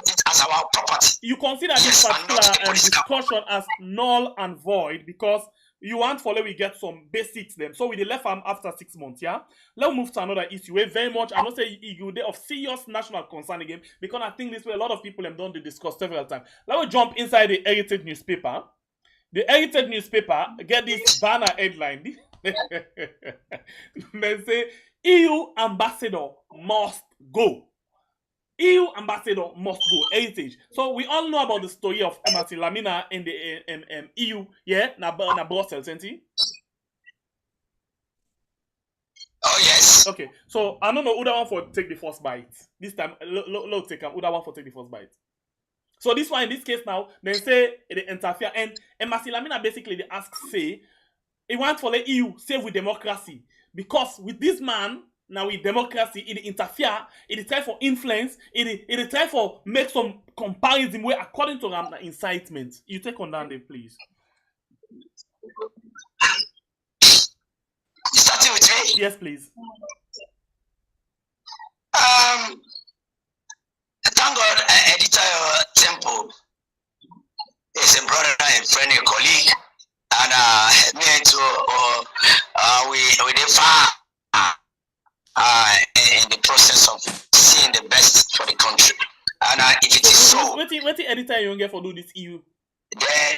Speaker 5: it as our property.
Speaker 3: You consider this particular discussion as null and void because you want for let we get some basics them. So with the left arm after 6 months, yeah. Let's move to another issue. Where very much I don't say you of serious national concern again because I think this way a lot of people have done the discuss several times. Let's jump inside the Heritage newspaper. The Heritage newspaper get this banner headline. They say EU ambassador must go. EU ambassador must go. Heritage. So we all know about the story of Martin Lamina in the EU, yeah, na Brussels, isn't he?
Speaker 5: Oh yes.
Speaker 3: Okay, so I don't know who that one for take the first bite. This time, look, take who that one for take the first bite. So this one in this case now, they say they interfere and Martin Lamina basically they ask say, he want for the EU save with democracy because with this man. Now with democracy, it interfere, it try for influence, it try for make some comparison where according to them incitement. You take on that, please.
Speaker 5: Starting with me?
Speaker 3: Yes, please.
Speaker 5: Thank God, editor Temple is a brother and friend, a colleague, and me and two, we did far. In the process of seeing the best for the country. And if it is so...
Speaker 3: What the editor you get for do this EU?
Speaker 5: Then...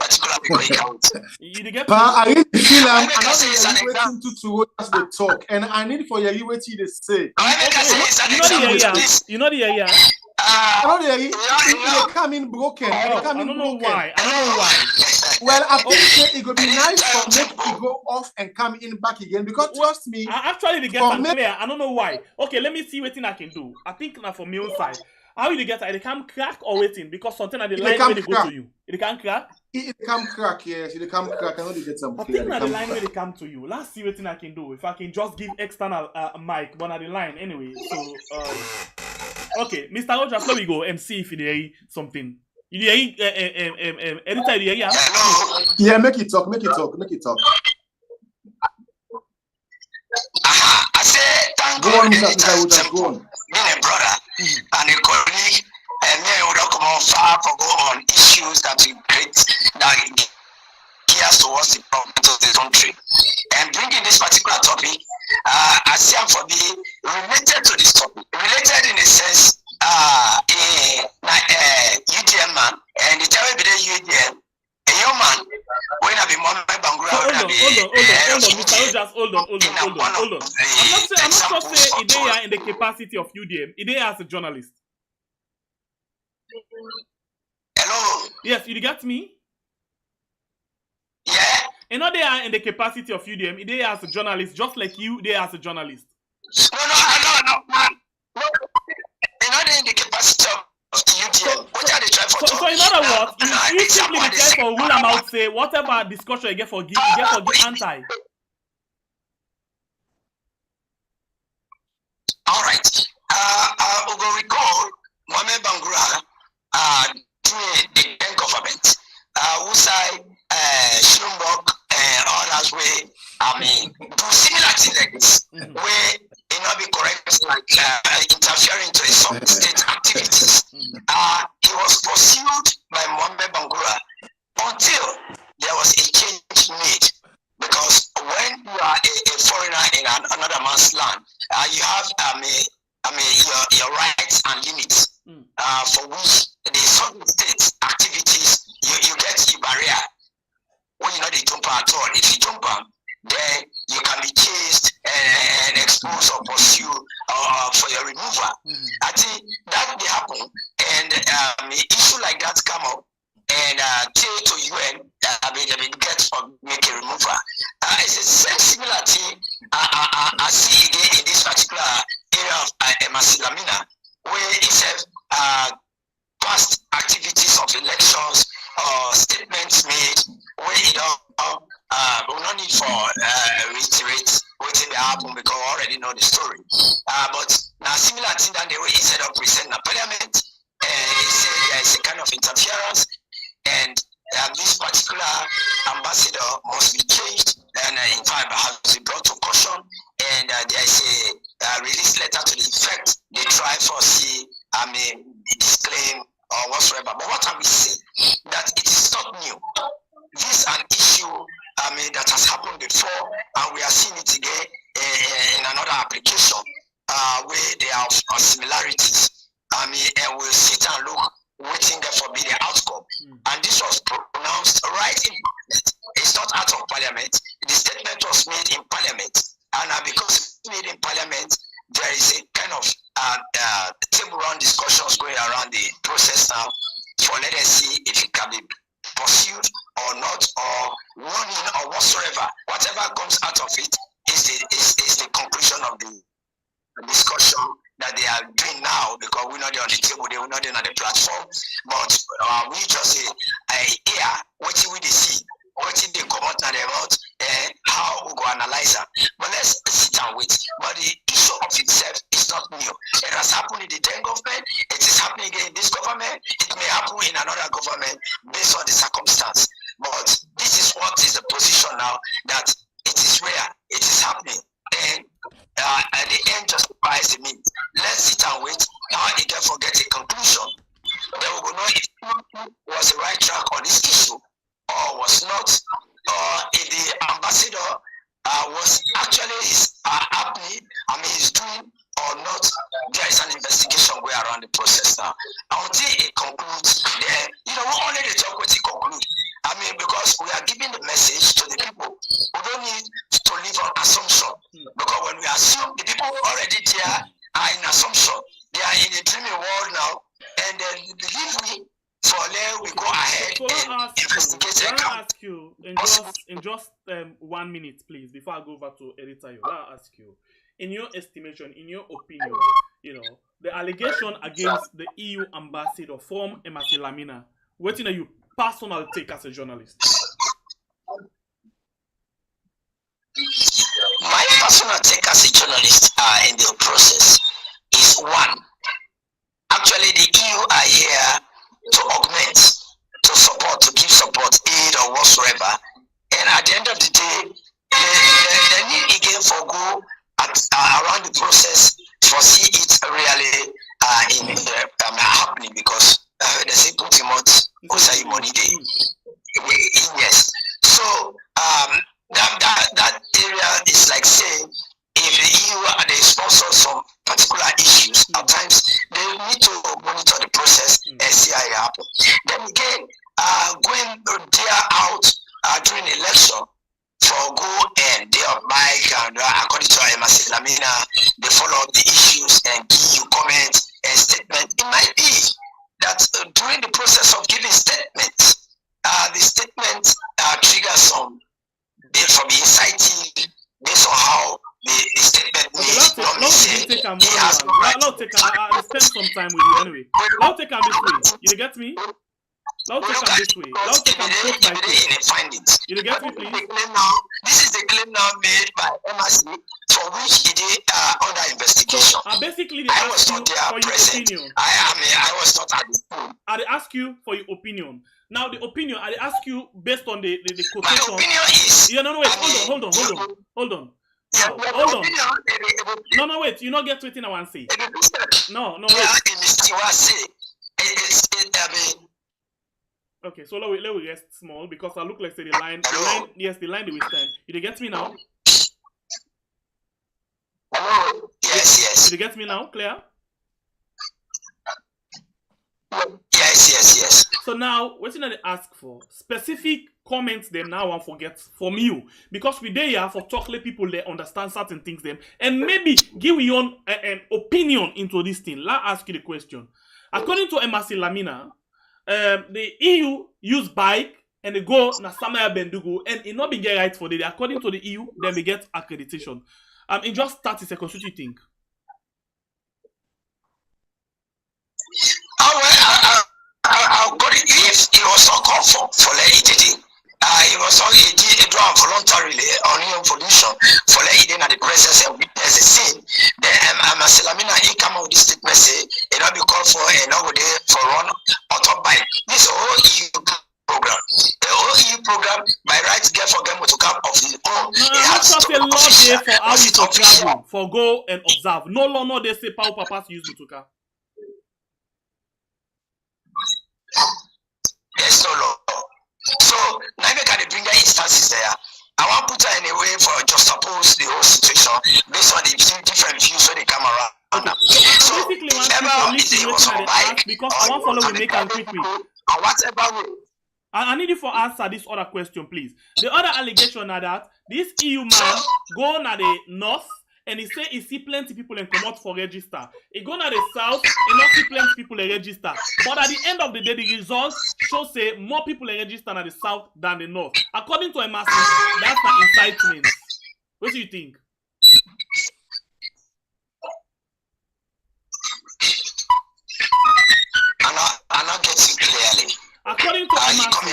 Speaker 5: particularly
Speaker 3: you get...
Speaker 4: I need to feel I'm not waiting to the talk. And I need for you waiting to say.
Speaker 3: You know the area?
Speaker 4: I know they come in broken.
Speaker 3: I don't know why.
Speaker 4: Well, I think it would be nice for make it go off and come in back again because trust me.
Speaker 3: Actually, the get clear. I don't know why. Okay, let me see what thing I can do. I think now from your side, how will you get it? They can crack or waiting because something at the line where they go to you. It can crack.
Speaker 4: It can crack. Yes, it can crack. I know they get some.
Speaker 3: I think now the line where they come to you. Let's see what thing I can do. If I can just give external mic, but at the line anyway. So okay, Mr. Rogers, let me go and see if there is something. You editor, yeah?
Speaker 4: Yeah, make it talk.
Speaker 5: I say, thank
Speaker 4: God, go on.
Speaker 5: Being a brother and a colleague, and me would come on far for go on issues that we create that gears towards the problem of the country. And bringing this particular topic, I see I'm for being related to this topic. Related in a sense, UDM man, and the time we be UDM, a young man, when I be Mama Bangura,
Speaker 3: hold on. I'm not saying Idea in the capacity of UDM. Idea as a journalist.
Speaker 5: Hello?
Speaker 3: Yes, you get me?
Speaker 5: Yeah.
Speaker 3: And not they are in the capacity of UDM. They as a journalist, just like you, they as a journalist.
Speaker 5: No, man. No. They're not in the capacity of UDM. What are they trying for?
Speaker 3: So in other words, you simply be trying for rule them out, say whatever discussion you get for give, you get for give anti.
Speaker 5: All right. We go recall Mohamed Bangura during the then government. Who say Schumburg and others way, do similar things like this, where it not be correct, like interfering to some state activities. He was pursued by Mohamed Bangura until there was a change made. man's land. You have your rights and limits for which the certain state activities you get the barrier when you know they jump at all. If you jump on, then you can be chased and exposed or pursued for your removal. I think that will happen, and issue like that come up, and take to UN. They get for make a removal. It's the same similar thing I see again in this particular area of Mismanagement, where it says past activities of elections or statements made where you know we don't need for reiterate what will happen because we already know the story. But now similar thing that the way he set up present in the parliament, he said there is a kind of interference, and this particular ambassador must be changed, and in fact has been brought to caution, and there is a release letter to the effect they try for see disclaim or whatsoever. But what I will say that it is not new. This is an issue that has happened before, and we are seeing it again in another application where there are similarities. And we'll sit and look, waiting there for be the outcome. And this was pronounced right in Parliament. It's not out of Parliament. The statement was made in Parliament, and because it's made in Parliament, there is a kind of table round discussions going around the process now. For let us see if it can be pursued or not, or warning or whatsoever. Whatever comes out of it is the conclusion of the discussion that they are doing now, because we're not on the table, they were not on the platform, but we just say, what we see, what they come out about, how we go analyze them. But let's sit and wait. But the issue of itself is not new. It has happened in the then government, it is happening again in this government, it may happen in another government based on the circumstance. But this is what is the position now, that it is rare, it is happening. And at the end justifies the means. Let's sit and wait how it therefore get a conclusion. Then we will know if it was the right track on this issue or was not, or if the ambassador was actually happening, he's doing or not. There is an investigation going around the process now. Until it concludes, then we only the talk when it concludes. Because we are giving the message to the people. We don't need to live on assumption. Because when we assume, the people already there are in assumption. They are in a dreaming world now, and then believe me, for there we go ahead and investigate.
Speaker 3: Let me ask you in just 1 minute, please, before I go over to editor. I'll ask you, in your estimation, in your opinion, the allegation against the EU ambassador from Mismanagement, what you personal take as a journalist?
Speaker 5: My personal take as a journalist in the process is one. Actually, the EU are here to augment, to support, to give support, aid or whatsoever. And at the end of the day, they need again for go around the process for see it really happening, because they say put him out, say money day. Yes. So that area is like saying, if the EU are the sponsor some particular issues, at times they need to monitor the process and see how it happens. Then again, going there out during the election for go and they are bike, and according to Mismanagement, they follow up the issues and give you comments and statement. It might be that during the process of giving statements, the statement triggers some from the inciting based on how the statement made.
Speaker 3: I'll spend some time with you anyway. I'll take on this way. You get me? I'll take on this way. I'll take on both my
Speaker 5: findings.
Speaker 3: You get me, please?
Speaker 5: This is the claim now made by MSC, for which it is under investigation.
Speaker 3: So, basically, they ask you for your opinion.
Speaker 5: I was not at the school.
Speaker 3: I ask you for your opinion. Now, the opinion, I ask you based on the quotation.
Speaker 5: My opinion is...
Speaker 3: Yeah, no, wait, hold on. No, wait, you not get waiting I want to say. No, wait. Okay, so let me rest small, because I look like say the line, yes, the line they will stand. You get me now? You get me now? Clear?
Speaker 5: Yes.
Speaker 3: So now, what you know they ask for? Specific comments them now and forget from you. Because we there for talk let people they understand certain things them. And maybe give your own opinion into this thing. Let's ask you the question. According to Embassy Lamina, the EU use bike and they go na Samaya Bendugo and it not be get right for the according to the EU, then we get accreditation. In just 30 seconds, what do you think?
Speaker 5: I'll go if it was so comfort for the it was all a draw voluntarily on pollution for the at the presence and witness the scene. Then I'm a Salamina he come out with this statement say it will be called for another day for run autobike. This whole EU program. The whole EU program by right get for them to come of his own.
Speaker 3: No, not just a law day for how we to travel, for go and observe. No law, no they say power papas use motoka.
Speaker 5: There's no law. So now we can bring the instances there. I want to put her in a way for just suppose the whole situation based on the different views when they come around.
Speaker 3: Okay.
Speaker 5: So
Speaker 3: basically one people because I want follow we make and quick. I need you for answer this other question, please. The other allegation are that this EU man go na the north and he say he see plenty people and come out for register. He go na the south and not see plenty people register. But at the end of the day, the results show say more people register na the south than the north. According to Embassy, that's the incitement. What do you think?
Speaker 5: I'm not getting clearly.
Speaker 3: According to Embassy,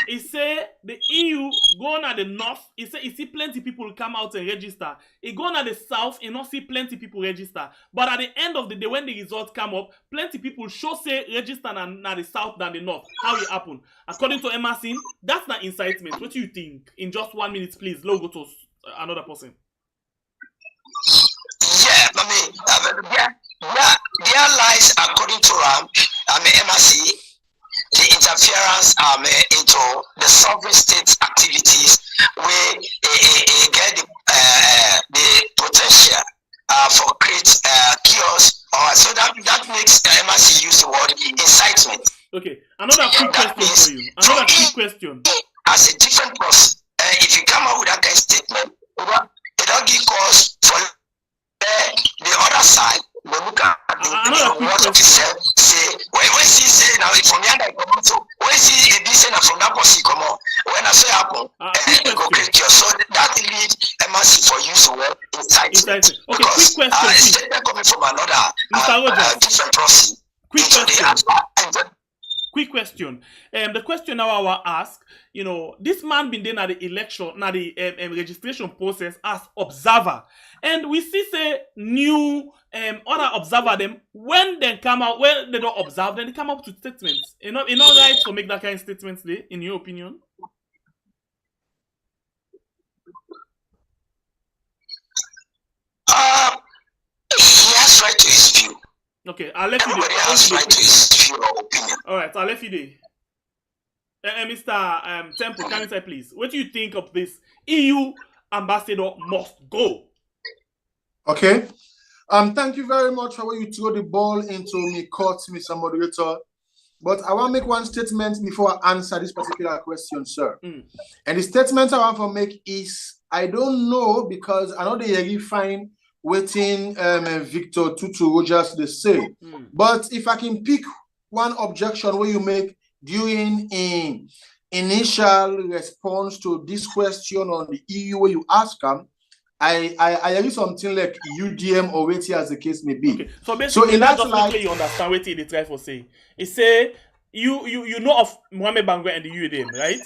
Speaker 3: he say the EU go na the north. He say he see plenty people come out and register. He go na the south and not see plenty people register. But at the end of the day, when the results come up, plenty people show say register na the south than the north. How it happen? According to Embassy, that's not incitement. What do you think? In just 1 minute, please. Let's go to another person.
Speaker 5: Yeah, I mean, there lies according to Embassy. The interference into the sovereign state's activities where get the potential for create chaos. So that makes Embassy use the word incitement.
Speaker 3: Okay, another quick question for you. Another quick question.
Speaker 5: As a different process, if you come up with that kind of statement, it don't give cause for the other side. We look at what officer say. When she say now from the other come so when she say now from that person come on. When I say happen, go create your so that lead Embassy for use the word incitement.
Speaker 3: Okay, quick question.
Speaker 5: Statement coming from another different process.
Speaker 3: Quick question. The question now I will ask, you know, this man been there at the election, now the registration process as observer. And we see say new other observer them when they come out, when they don't observe, then they come up to statements. You know, it's not right to make that kind of statements there, in your opinion?
Speaker 5: He has right to his view.
Speaker 3: Okay, I'll let you
Speaker 5: Everybody has right to his view or opinion.
Speaker 3: Alright, I'll let you there. Mr. Temple, can you say please, what do you think of this EU ambassador must go?
Speaker 4: Okay. Thank you very much for when you throw the ball into me court, Mr. Moderator. But I want to make one statement before I answer this particular question, sir. And the statement I want to make is, I don't know, because I know they are fine waiting Victor Tutu Rogers the same. But if I can pick one objection where you make during an initial response to this question on the EU where you ask them, I use something like UDM or wait as the case may be.
Speaker 3: Okay. So basically,
Speaker 4: in that
Speaker 3: light, you understand what they try for say. It say you know of Mohamed Bangwe and the UDM, right?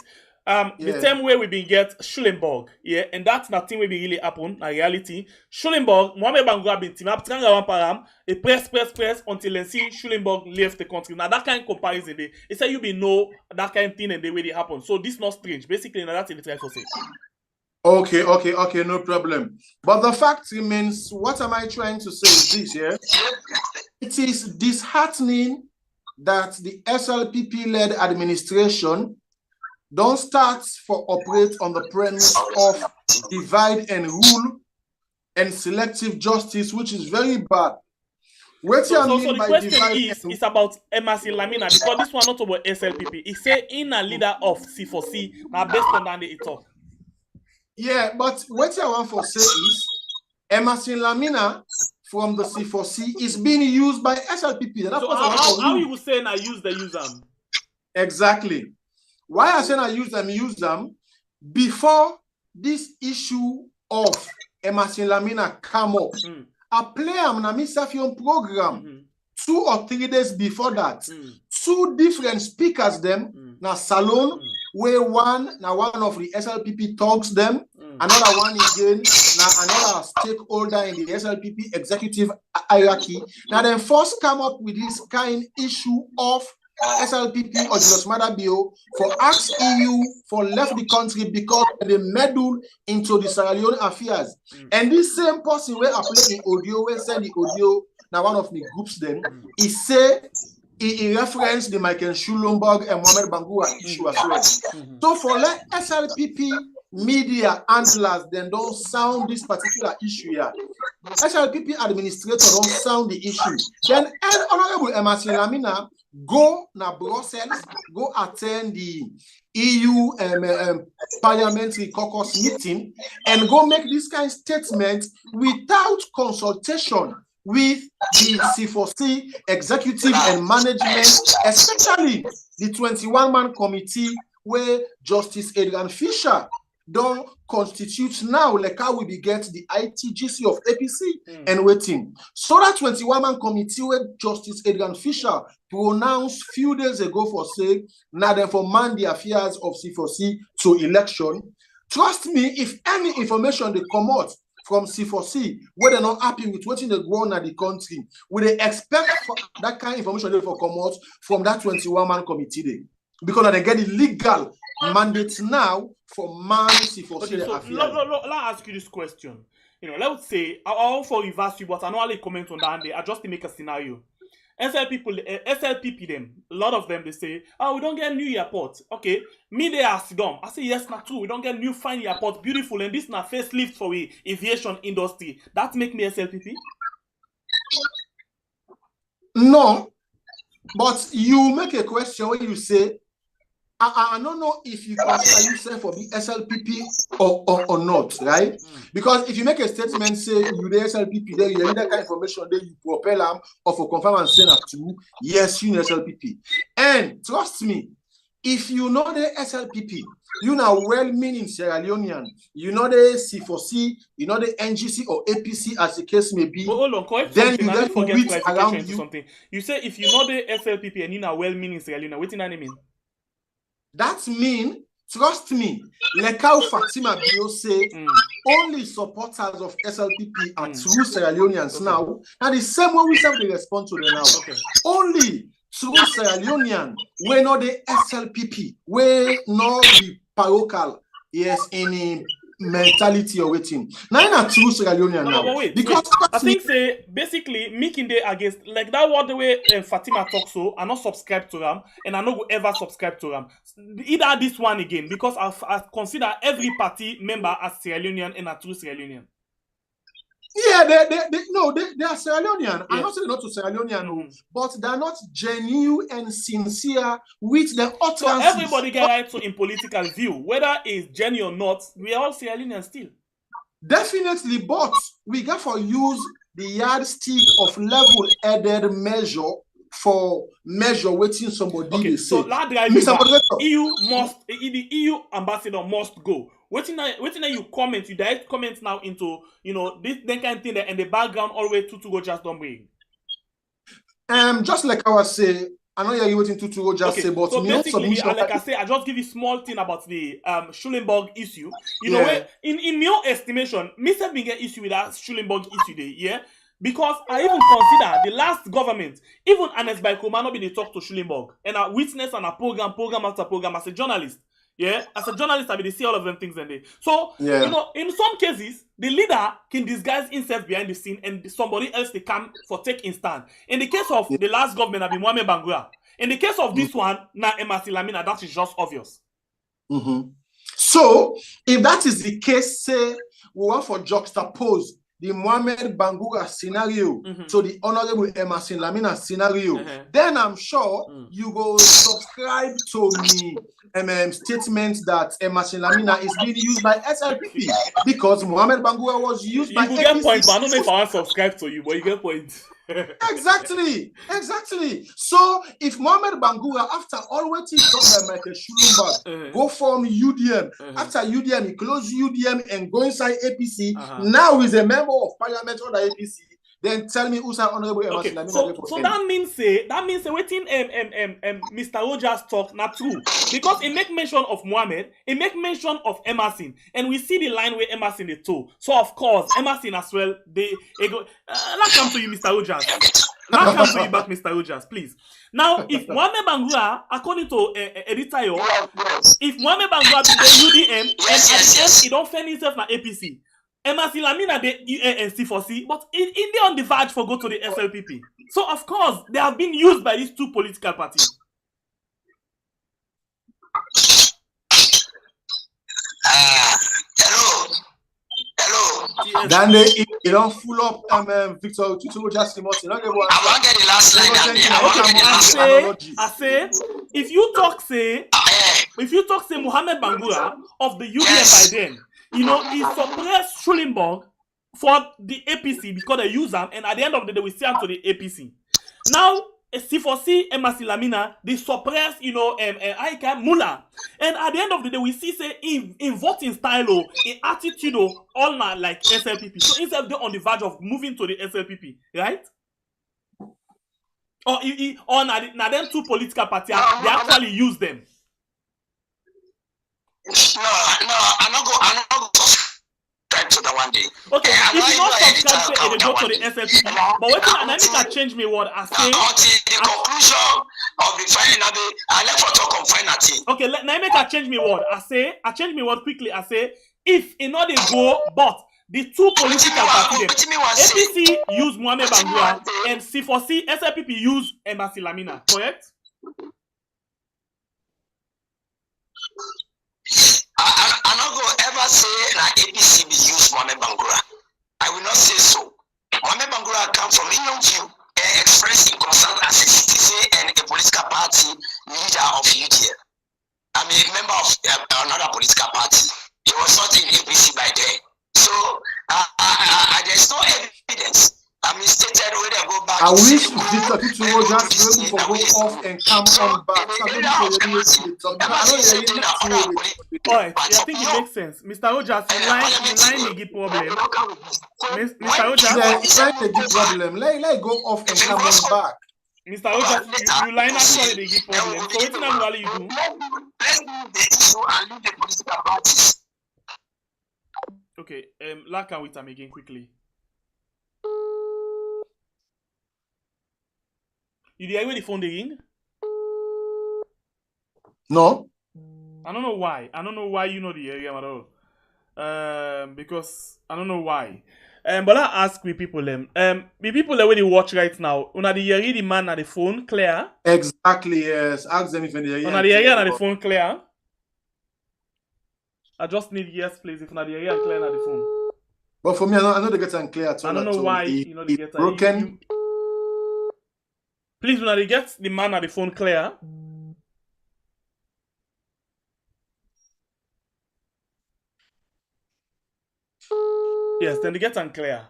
Speaker 3: The same way we been get Schulenburg, yeah, and that's nothing will be really happen in reality. Schulenburg, Mohamed Bangwe been team up, param, a press until they see Schulenburg left the country. Now that kind of comparison, they say you be know that kind of thing and the way they happen. So this not strange. Basically, now that's what they try for say.
Speaker 4: Okay, no problem. But the fact remains, what am I trying to say is this, yeah? It is disheartening that the SLPP-led administration don't start for operate on the premise of divide and rule and selective justice, which is very bad.
Speaker 3: So the question is about Emerson Lamina, because this one not about SLPP. He say in a leader of C4C, now based on that it talk.
Speaker 4: Yeah, but what I want to say is Emerson Lamina from the C4C is being used by SLPP.
Speaker 3: That's so how you would say I use them?
Speaker 4: Exactly. Why I say I use them before this issue of Emerson Lamina come up. I play am na Misafion program 2 or 3 days before that. 2 different speakers them na salon where one of the SLPP talks them, another one again na another stakeholder in the SLPP executive hierarchy. Now then first come up with this kind issue of SLPP or Julius Maada Bio for ask EU for left the country because they meddle into the Sierra Leone affairs. And this same person where I play the audio, where send the audio, now one of the groups then, he say he referenced the Michael Schulenburg and Mohamed Bangura issue as well. So for let SLPP media handlers then don't sound this particular issue here. SLPP administrator don't sound the issue. Then Honorable Emerson Lamina go na Brussels, go attend the EU parliamentary caucus meeting and go make this kind of statement without consultation with the C4C executive and management, especially the 21-man committee where Justice Adrian Fisher don't constitute now, like how we get the ITGC of APC and waiting. So that 21-man committee where Justice Adrian Fisher pronounced few days ago for say, now then for man the affairs of C4C to election. Trust me, if any information they come out from C4C, where they're not happy with what they go on at the country, will they expect that kind of information they for come out from that 21-man committee day? Because they get the legal mandate now for man C4C.
Speaker 3: Okay, so let ask you this question. You know, let's say I want for reverse you, but I know I'll comment on that. I just to make a scenario. SLPP them, a lot of them they say, oh, we don't get new airport. Okay, me they ask them. I say yes, not true. We don't get new fine airport, beautiful, and this na facelift for the aviation industry. That make me SLPP?
Speaker 4: No, but you make a question when you say, I don't know if you consider yourself for the SLPP or not, right? Because if you make a statement, say you the SLPP, then you need that kind of information, then you propel them or for confirm and send up to yes, you know SLPP. And trust me, if you know the SLPP, you know well-meaning Sierra Leonean, you know the C4C, you know the NGC or APC as the case may be.
Speaker 3: But hold on,
Speaker 4: then you get to reach around you.
Speaker 3: Something. You say if you know the SLPP and you know well-meaning Sierra Leonean, what does that mean?
Speaker 4: That mean, trust me, like how Fatima Bio say, only supporters of SLPP are true Sierra Leoneans now. And the same way we have to respond to them now. Only true Sierra Leonean, we're not the SLPP, we're not the parochial, yes, any mentality or waiting. Now in a true Sierra Leonean now.
Speaker 3: Wait,
Speaker 4: because
Speaker 3: I think say basically making the against like that what the way Fatima talks so I not subscribe to them and I not go ever subscribe to them. Either this one again because I consider every party member as Sierra Leonean and a true Sierra Leonean.
Speaker 4: Yeah, they are Sierra Leonean. Yeah. I'm not saying not to Sierra Leonean, but they're not genuine and sincere with the utterances.
Speaker 3: So everybody get right to in political view, whether it's genuine or not, we are all Sierra Leonean still.
Speaker 4: Definitely, but we got to use the yardstick of level-headed measure for measure waiting somebody.
Speaker 3: Okay, so the EU ambassador must go. Waiting now you comment, you direct comments now into this then kind of thing that in the background always to go just don't bring.
Speaker 4: Just like I was saying, I know you're waiting to go just say, but
Speaker 3: so basically, like I say, I just give you small thing about the Schulenburg issue. You know, where in your estimation, Mr. Bing get issue with that Schulenburg issue there, yeah. Because I even consider the last government, even Anes Baikomano be they talk to Schulenburg and I witness and a program after program as a journalist. Yeah, as a journalist, I mean, they see all of them things and they. So, in some cases, the leader can disguise himself behind the scene and somebody else they come for take in stand. In the case of the last government, I mean, Mohamed Bangura. In the case of this one, now Emerson Lamina, that is just obvious.
Speaker 4: So, if that is the case, say, we want for juxtapose the Mohamed Bangura scenario to the Honorable Emerson Lamina scenario, then I'm sure you go subscribe to me statement that Emerson Lamina is being used by SLPP because Mohamed Bangura was used by
Speaker 3: You get
Speaker 4: APC.
Speaker 3: point, but I don't know if I want to subscribe to you, but you get point.
Speaker 4: Exactly. So if Mohamed Bangura, after all what he done by Michael Shulumba, go from UDM, after UDM, he closed UDM and go inside APC, now he's a member of parliament under APC, then tell me who's our Honorable
Speaker 3: Okay,
Speaker 4: Emerson.
Speaker 3: so that means waiting Mr. Rogers talk not true. Because he make mention of Mohammed, he make mention of Emerson, and we see the line where Emerson is too. So of course, Emerson as well, they go let's come to you, Mr. Rogers. Let's come to you back, Mr. Rogers, please. Now, if Mohamed Bangura, according to Editayo, if Mohamed Bangura be the UDM and at the end he don't find himself na APC. Emerson Lamina the C4C, but they on the verge for go to the SLPP. So of course they have been used by these two political parties.
Speaker 5: Hello.
Speaker 4: Then they don't full up Victor Rogers.
Speaker 5: I want to get the last line.
Speaker 3: I say, if you talk say Mohamed Bangura of the UDM by then, you know, he suppressed Schulenburg for the APC because they use them, and at the end of the day, we send to the APC. Now, C4C, Emerson Lamina, they suppress, you know, Aika Mula. And at the end of the day, we see, say, in voting style, in attitude, all not like SLPP. So instead, they're on the verge of moving to the SLPP, right? Or now them two political parties, they actually use them.
Speaker 5: No, I'm not going to subscribe to that one day.
Speaker 3: Okay, if you not subscribe to it, they go to the SLPP. But what I make a change me word, I say
Speaker 5: until the conclusion of the final, I left for talk on final.
Speaker 3: Okay, let me make a change me word. I change me word quickly. I say if in order they go, but the two political parties, APC use Mohamed Bangura and C4C, SLPP use Emerson Lamina. Correct?
Speaker 5: I'm not going to ever say that APC will use Mohamed Bangura. I will not say so. Mohamed Bangura come from Indian view and express in concern as a citizen and a political party leader of UDL. I'm a member of another political party. He was not in APC by then. So there's no evidence. I mean, stated when they go back.
Speaker 4: I wish Victor Rogers will go off and come on back.
Speaker 3: Alright, I think it makes sense. Mr. Rogers, you line may give problem. Mr. Rogers,
Speaker 4: line give problem. Let go off and come on back.
Speaker 3: Mr. Rogers, you line actually they give problem. So what actually you do?
Speaker 5: Let's leave the issue and leave the political parties.
Speaker 3: Okay, Laka with him again quickly. You hear where the phone they ring?
Speaker 4: No.
Speaker 3: I don't know why. I don't know why you know the area at all. Because I don't know why. But I ask the people them. The people that they watch right now, una the hear the man at the phone clear?
Speaker 4: Exactly, yes. Ask them if they hear.
Speaker 3: Una the area at the phone clear? I just need yes, please. If una the area clear at the phone.
Speaker 4: But for me, I know they get unclear.
Speaker 3: I don't know why you know they get
Speaker 4: broken.
Speaker 3: Please, when they get the man at the phone clear. Yes, then they get unclear.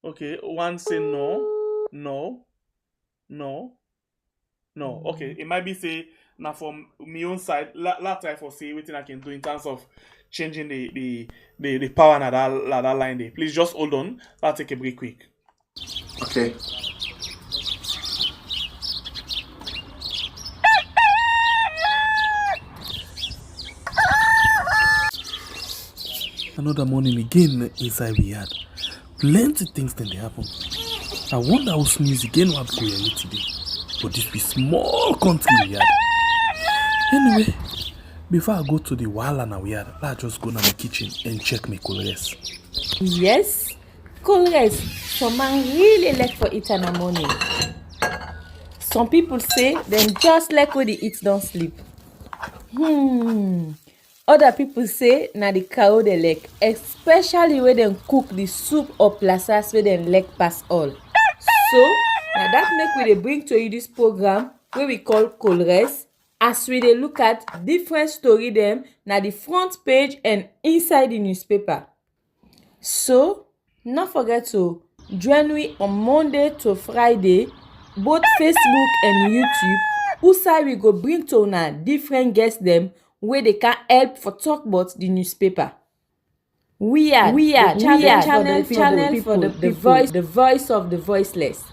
Speaker 3: Okay, one say no, no, no, no. Okay, it might be say now from my own side. Let's try for see what I can do in terms of changing the power on that line there. Please just hold on. I'll take a break quick.
Speaker 4: Okay.
Speaker 1: Another morning again inside we had plenty things then they happen. I wonder how sneeze again what go here today. But this be small country we had. Anyway, before I go to the Wahala we had, let's just go to the kitchen and check my colors.
Speaker 2: Yes, colors. Some man really like for eat in the morning. Some people say them just like when they eat don't sleep. Other people say na the cow dey lick, especially when dem cook the soup or plasas wey dem lick pass all. So na that make we dey bring to you this program wey we call Colres, as we dey look at different story dem na the front page and inside the newspaper. So no forget to join me on Monday to Friday, both Facebook and YouTube, who we go bring to una different guests dem wey they can help for talk about the newspaper. We are channel for the people, the voice of the voiceless.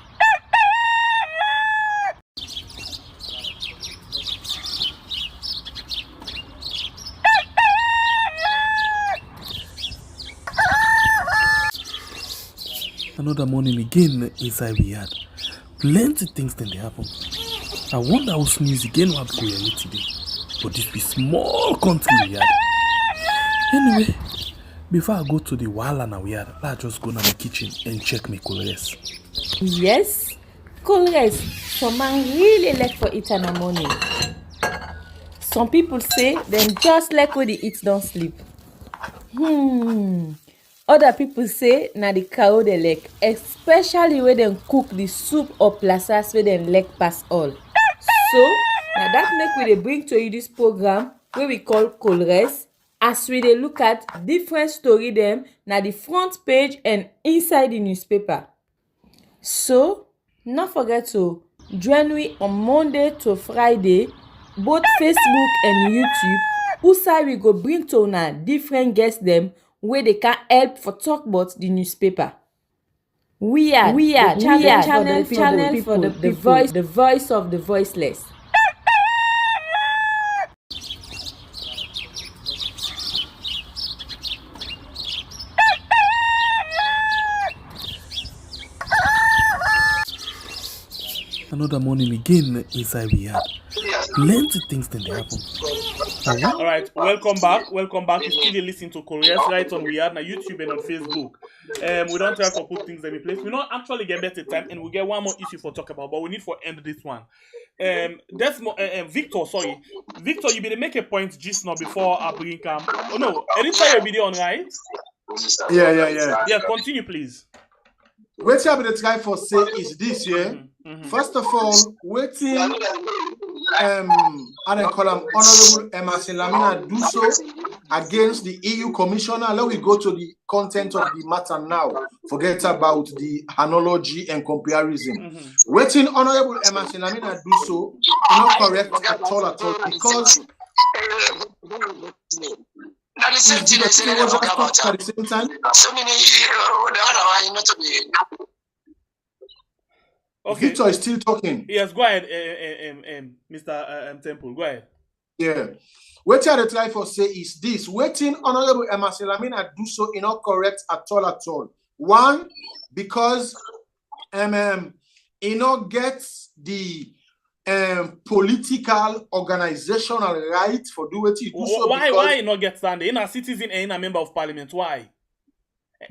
Speaker 1: Another morning again inside we had plenty things then they happen. I wonder how news again what go here today. But this be small country we had. Anyway, before I go to the wala now we had, I just go to my kitchen and check my colors.
Speaker 2: Yes, colors. Some man really like for it in the morning. Some people say them just like when they eat don't sleep. Other people say na the cow dey lick, especially when dem cook the soup or plasas wey dem lick pass all. So na that make we dey bring to you this program wey we call Colres, as we dey look at different story dem na the front page and inside the newspaper. So no forget to join me on Monday to Friday, both Facebook and YouTube, who we go bring to una different guests dem wey they can help for talk about the newspaper. We are channel for the people, the voice of the voiceless.
Speaker 1: Another morning again inside we had plenty things then they happen.
Speaker 3: All right, welcome back. You still listen to Koreans right on we are na YouTube and on Facebook. We don't try to put things in place. We don't actually get better time, and we get one more issue for talk about, but we need for end this one. Victor, you better make a point just now before I bring him. Oh no, anytime you be on right?
Speaker 4: Yeah.
Speaker 3: Yeah, continue please.
Speaker 4: What I will try for say is this, yeah. First of all, waiting I then call him Honorable Emerson Lamina do so against the EU Commissioner. Let we go to the content of the matter now. Forget about the analogy and comparison. Waiting Honorable Emerson Lamina do so not correct at all because
Speaker 5: Now the same thing is
Speaker 4: at the same time.
Speaker 5: So many the other one not to be.
Speaker 3: Okay.
Speaker 4: Victor is still talking.
Speaker 3: Yes, go ahead, Mr. Temple. Go ahead.
Speaker 4: Yeah. What I try for say is this: waiting Honorable Emerson Lamina do so is not correct at all. One, because he not gets the political organizational right for do what he do so.
Speaker 3: Why he not get standing? In a citizen and in a member of parliament. Why?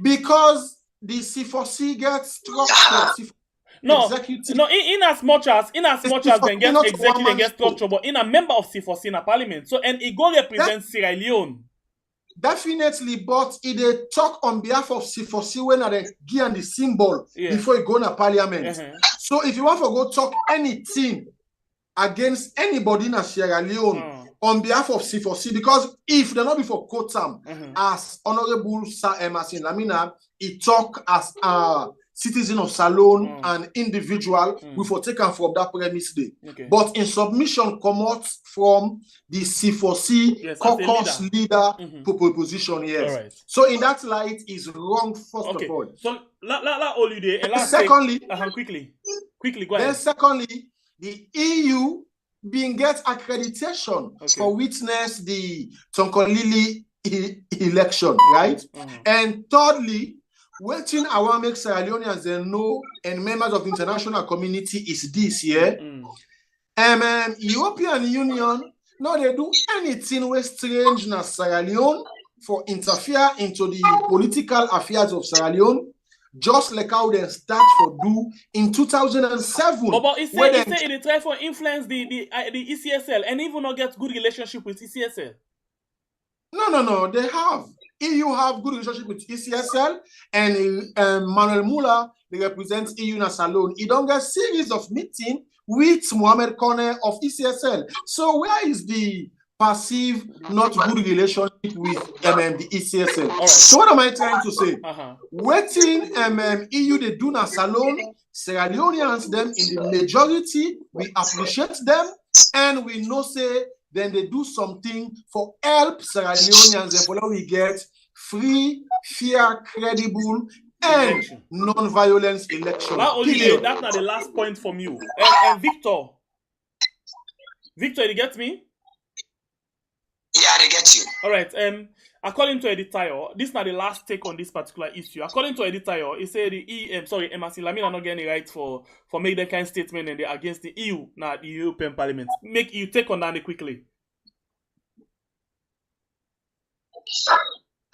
Speaker 4: Because the C4C gets structure.
Speaker 3: No, in as much as they get executive and get structure, but in a member of C4C in a parliament. So and it go represent Sierra Leone.
Speaker 4: Definitely, but it talk on behalf of C4C when they give the symbol before you go to parliament. So if you want to go talk anything against anybody in Sierra Leone on behalf of C4C, because if they're not before Kotam, as Honorable Sir Emerson Lamina, he talk as a citizen of Salone and individual, we for taken from that premise day. But in submission come out from the C4C caucus leader proposition, yes. Right. So in that light is wrong, first of all.
Speaker 3: So all you do, and
Speaker 4: secondly,
Speaker 3: quickly go ahead.
Speaker 4: Then secondly, the EU being get accreditation for witness the Tonkolili election, right? And thirdly, waiting I want to make Sierra Leoneans they know and members of the international community is this year. European Union, no, they do anything with strange na Sierra Leone for interfere into the political affairs of Sierra Leone, just like how they start for do in 2007.
Speaker 3: But he said they try for influence the ECSL and even not get good relationship with ECSL.
Speaker 4: No. They have. EU have good relationship with ECSL, and Manuel Muller, they represent EU in Salon. He don't get series of meeting with Mohamed Kone of ECSL. So where is the passive, not good relationship with the ECSL?
Speaker 3: All right.
Speaker 4: So what am I trying to say?
Speaker 3: Waiting
Speaker 4: EU they do na Salon, Sierra Leoneans them in the majority, we appreciate them, and we know say then they do something for help Sierra Leoneans, and for now we get free, fair, credible, and non-violence election.
Speaker 3: That's not the last point from you. And Victor, you get me?
Speaker 5: Yeah, they get you.
Speaker 3: All right. According to Editor, this is not the last take on this particular issue. According to Editor, he said the MRC Lamina not getting the right for make that kind of statement, and they're against the EU, not the European Parliament. Make you take on that quickly.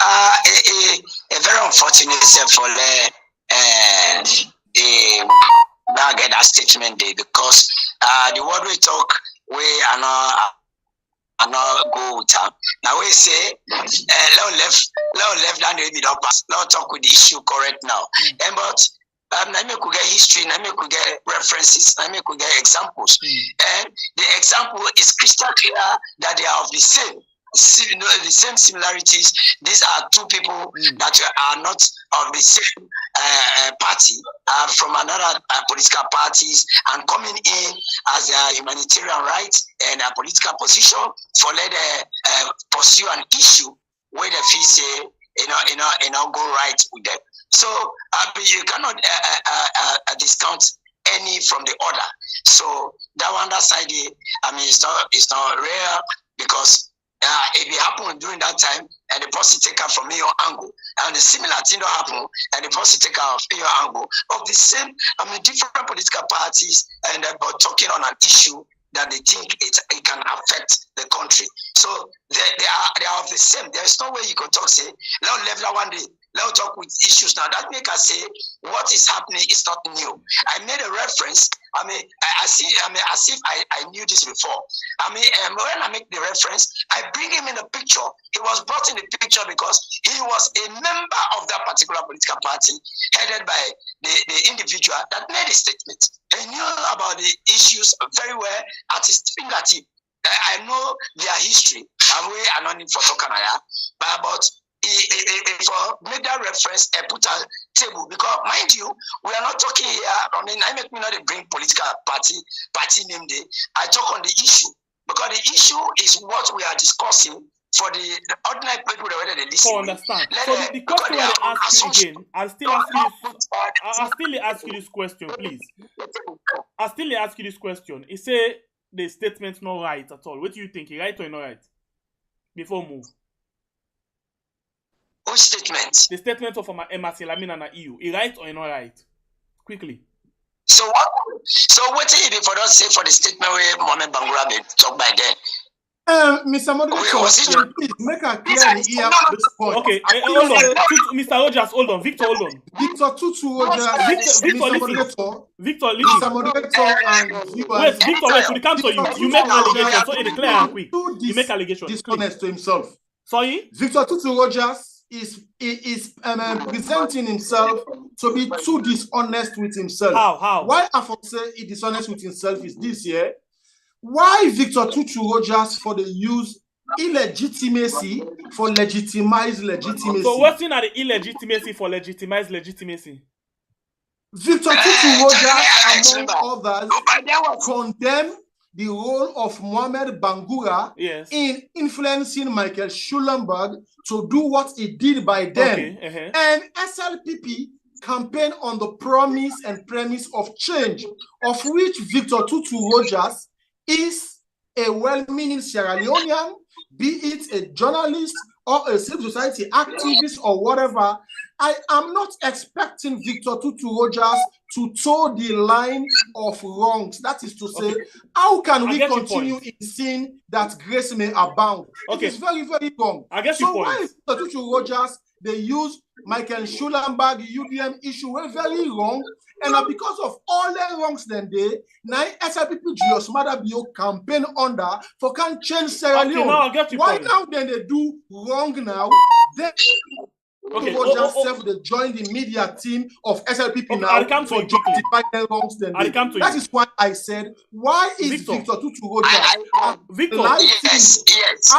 Speaker 5: A very unfortunate step for now get that statement there, because the word we talk we are not go with her. Now we say Leo left and we don't pass. Leo talk with the issue correct now. And but I may could get history, I may could get references, I may could get examples. And the example is crystal clear that they are of the same. The same similarities. These are two people that are not of the same party, from another political parties, and coming in as a humanitarian rights and a political position for let pursue an issue where the fee say go right with them. So you cannot discount any from the other. So that one, that side, it's not rare, because if it happened during that time, and the policy taker from your angle, and the similar thing don't happen, and the policy taker of your angle of the same, different political parties, and about talking on an issue that they think it can affect the country. So they are of the same. There is no way you can talk, say, let's leave that one day. Let's talk with issues now. That make us say what is happening is not new. I made a reference. As if I knew this before. When I make the reference, I bring him in the picture. He was brought in the picture because he was a member of that particular political party, headed by the individual that made a statement. He knew about the issues very well at his fingertip. I know their history, and we are not need for Tokanaya, but for make that reference and put a table, because mind you, we are not talking here. I make me not bring political party name there. I talk on the issue, because the issue is what we are discussing for the ordinary people that they listen.
Speaker 3: Understand. So the question I ask you again, I'll still ask you this question, please. I'll still ask you this question. He say the statement's not right at all. What do you think? He right or not right? Before we move.
Speaker 5: What statement?
Speaker 3: The statement of MRC Lamina and EU. He right or not right? Quickly.
Speaker 5: So what if you don't say for the statement where Mohamed Bangura talk by then?
Speaker 4: Mr. Moderator, please make a clear here this point.
Speaker 3: Okay, hold on. Mr. Rogers, hold on. Victor, hold on.
Speaker 4: Victor Tutu Rogers.
Speaker 3: Victor, listen.
Speaker 4: Mr. Moderator and viewers.
Speaker 3: Wait, Victor, wait, we come to you. You make allegations, so it's clear and quick. You make allegations.
Speaker 4: Dishonest to himself.
Speaker 3: Sorry?
Speaker 4: Victor Tutu Rogers is presenting himself to be too dishonest with himself.
Speaker 3: How?
Speaker 4: Why I say he dishonest with himself is this year. Why Victor Tutu Rogers for the use illegitimacy for legitimize legitimacy?
Speaker 3: So what's in the illegitimacy for legitimize legitimacy?
Speaker 4: Victor Tutu Rogers, among others, condemn the role of Mohamed Bangura in influencing Michael Schulenberg to do what he did by then. And SLPP campaign on the promise and premise of change, of which Victor Tutu Rogers is a well-meaning Sierra Leonean, be it a journalist or a civil society activist or whatever. I am not expecting Victor Tutu Rogers to toe the line of wrongs. That is to say, how can we continue in sin that grace may abound? It is very, very wrong. So why Victor Tutu Rogers, they use Michael Schulenberg UDM issue very wrong, And because of all the wrongs then they, now SLPP Julius Mada Bio campaign under for can change Sierra Leone.
Speaker 3: Now I get you.
Speaker 4: Why now then they do wrong now? Then themselves they join the media team of SLPP now for justify their wrongs then they. That is why I said, why is Victor Tutu Roja
Speaker 3: Victor?
Speaker 5: Yes.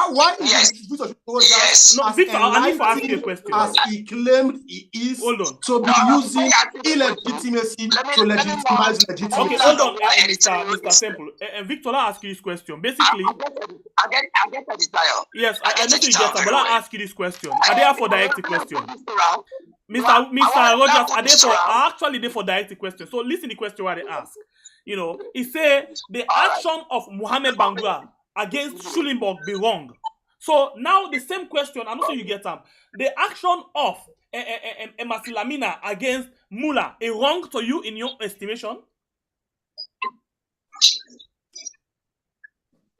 Speaker 4: Why is Victor Tutu Roja
Speaker 3: no, Victor, I need to ask you a question.
Speaker 4: As he claimed he is to be using illegitimacy to legitimize legitimacy?
Speaker 3: Okay, hold on, Mr. Temple. Victor, I'll ask you this question. Basically,
Speaker 5: I get the style.
Speaker 3: Yes, I know you get them, but I'll ask you this question. Are they for direct question? Mr. Rogers, are actually there for direct question. So listen to the question what they ask. You know, he say the action of Mohamed Bangura against Schulenburg be wrong. So now the same question, I'm not sure you get them. The action of Emasi Lamina against Mula is wrong to you in your estimation?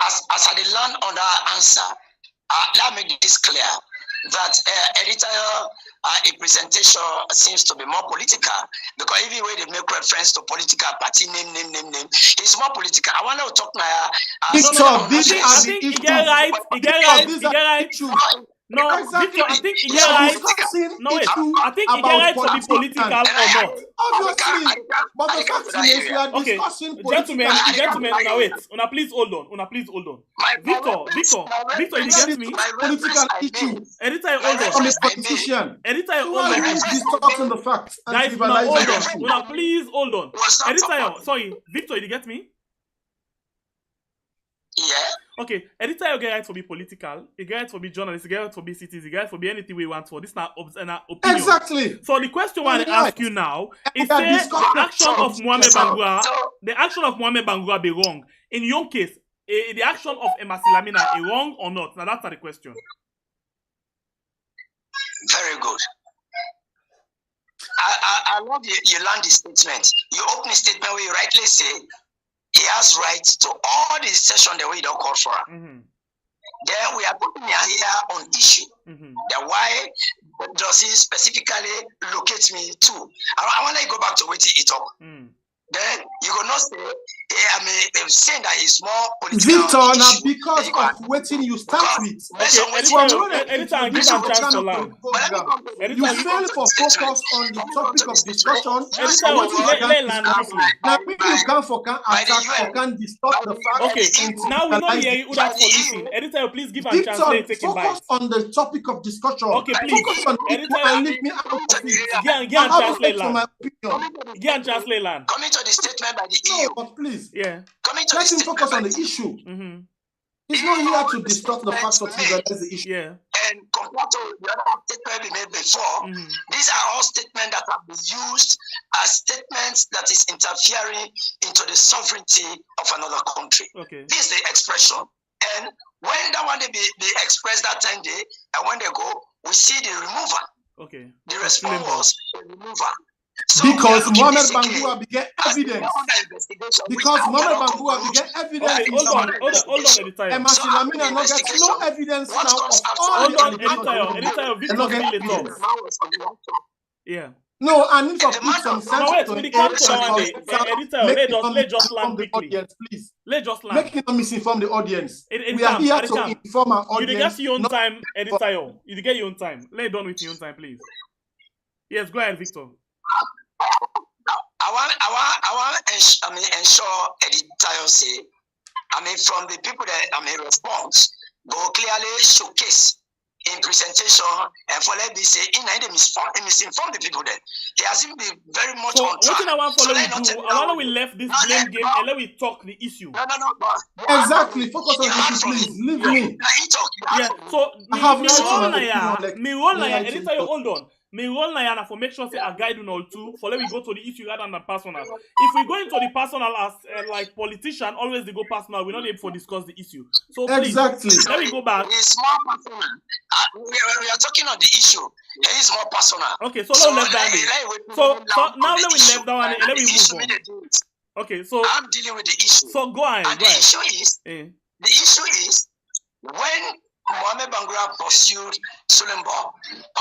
Speaker 5: As I did learn on that answer, let me make this clear that editorial presentation seems to be more political because even when they make reference to political party name, it's more political. I want to talk now.
Speaker 3: I think you get right. No, Victor, I think you get right. No, wait. I think you get right to be political or not.
Speaker 4: Obviously, but the fact is we are discussing political.
Speaker 3: Gentlemen, now wait. Una please hold on. Victor, you get me?
Speaker 4: Political issue.
Speaker 3: Editor, hold on.
Speaker 4: I'm a politician.
Speaker 3: Editor, hold
Speaker 4: Why
Speaker 3: on.
Speaker 4: are you distorting the facts?
Speaker 3: Guys, una please hold on. Editor, sorry, Victor, you get me?
Speaker 5: Yeah.
Speaker 3: Okay, editor, you get right to be political, you get right to be journalist, you get right to be citizens, you get right to be anything we want for. This is not an opinion.
Speaker 4: Exactly.
Speaker 3: So the question I want to ask you now is the action of Mohamed Bangura be wrong? In your case, the action of Emasi Lamina is wrong or not? Now that's the question.
Speaker 5: Very good. I love you learned the statement. You open the statement where you rightly say he has rights to all the session the way you don't call for. Then we are putting here on issue. Then why does he specifically locate me too? I want to go back to what he talk. Then you will not say, they're saying that he's more political.
Speaker 4: Victor, now because of waiting you start with.
Speaker 3: Anytime give a chance to learn.
Speaker 4: You fail for focus on the topic of discussion. Now maybe you can attack or can distort the facts.
Speaker 3: Okay, now we know here who that's for listening. Editor, please give a chance to take a bite.
Speaker 4: Focus on the topic of discussion.
Speaker 3: Okay, please.
Speaker 4: Focus on it and leave me out of it.
Speaker 3: Get and translate land. Get and translate land.
Speaker 5: Coming to the statement by the EU.
Speaker 4: No, but please.
Speaker 3: Yeah.
Speaker 4: Let him focus on the issue. He's not here to distort the facts or to realize the issue.
Speaker 3: Yeah.
Speaker 5: And compared to the other statement we made before, these are all statements that have been used as statements that is interfering into the sovereignty of another country.
Speaker 3: Okay.
Speaker 5: This is the expression. And when that one they express that time day, and when they go, we see the removal.
Speaker 3: Okay.
Speaker 5: The response was the removal. So
Speaker 4: because Mohamed Bangura began evidence. Because Mohamed Bangura began evidence.
Speaker 3: Okay, hold on, editor.
Speaker 4: Emasi Lamina no get no evidence now of all
Speaker 3: the editor. Yeah.
Speaker 4: No, I need to put some sense
Speaker 3: to it. Editor, let's just land quickly.
Speaker 4: Please.
Speaker 3: Let's just land.
Speaker 4: Make it not misinform the audience. We are here to inform our audience.
Speaker 3: You get your own time, editor. You get your own time. Let done with your own time, please. Yes, go ahead, Victor.
Speaker 5: I want ensure editorial say, from the people that response, go clearly showcase in presentation and for let me say misinform the people there. He hasn't been very much
Speaker 3: so
Speaker 5: on track.
Speaker 3: What I want I want we left this blame game and let we talk the issue.
Speaker 5: No.
Speaker 4: Exactly. Focus on the issue, please. Leave me.
Speaker 3: Yeah. So me roll editor, hold on. Me roll na for make sure say a guide on all too. For let me go to the issue rather than the personal. If we go into the personal as like politician, always they go personal. We're not able to discuss the issue. So please, let me go back.
Speaker 5: It's more personal. We are talking on the issue. It is more personal.
Speaker 3: Okay, so let's left that. So now let me left that one and let me move on. Okay, so
Speaker 5: I'm dealing with the issue.
Speaker 3: So go ahead.
Speaker 5: And the issue is when Mohamed Bangura pursued Schulenburg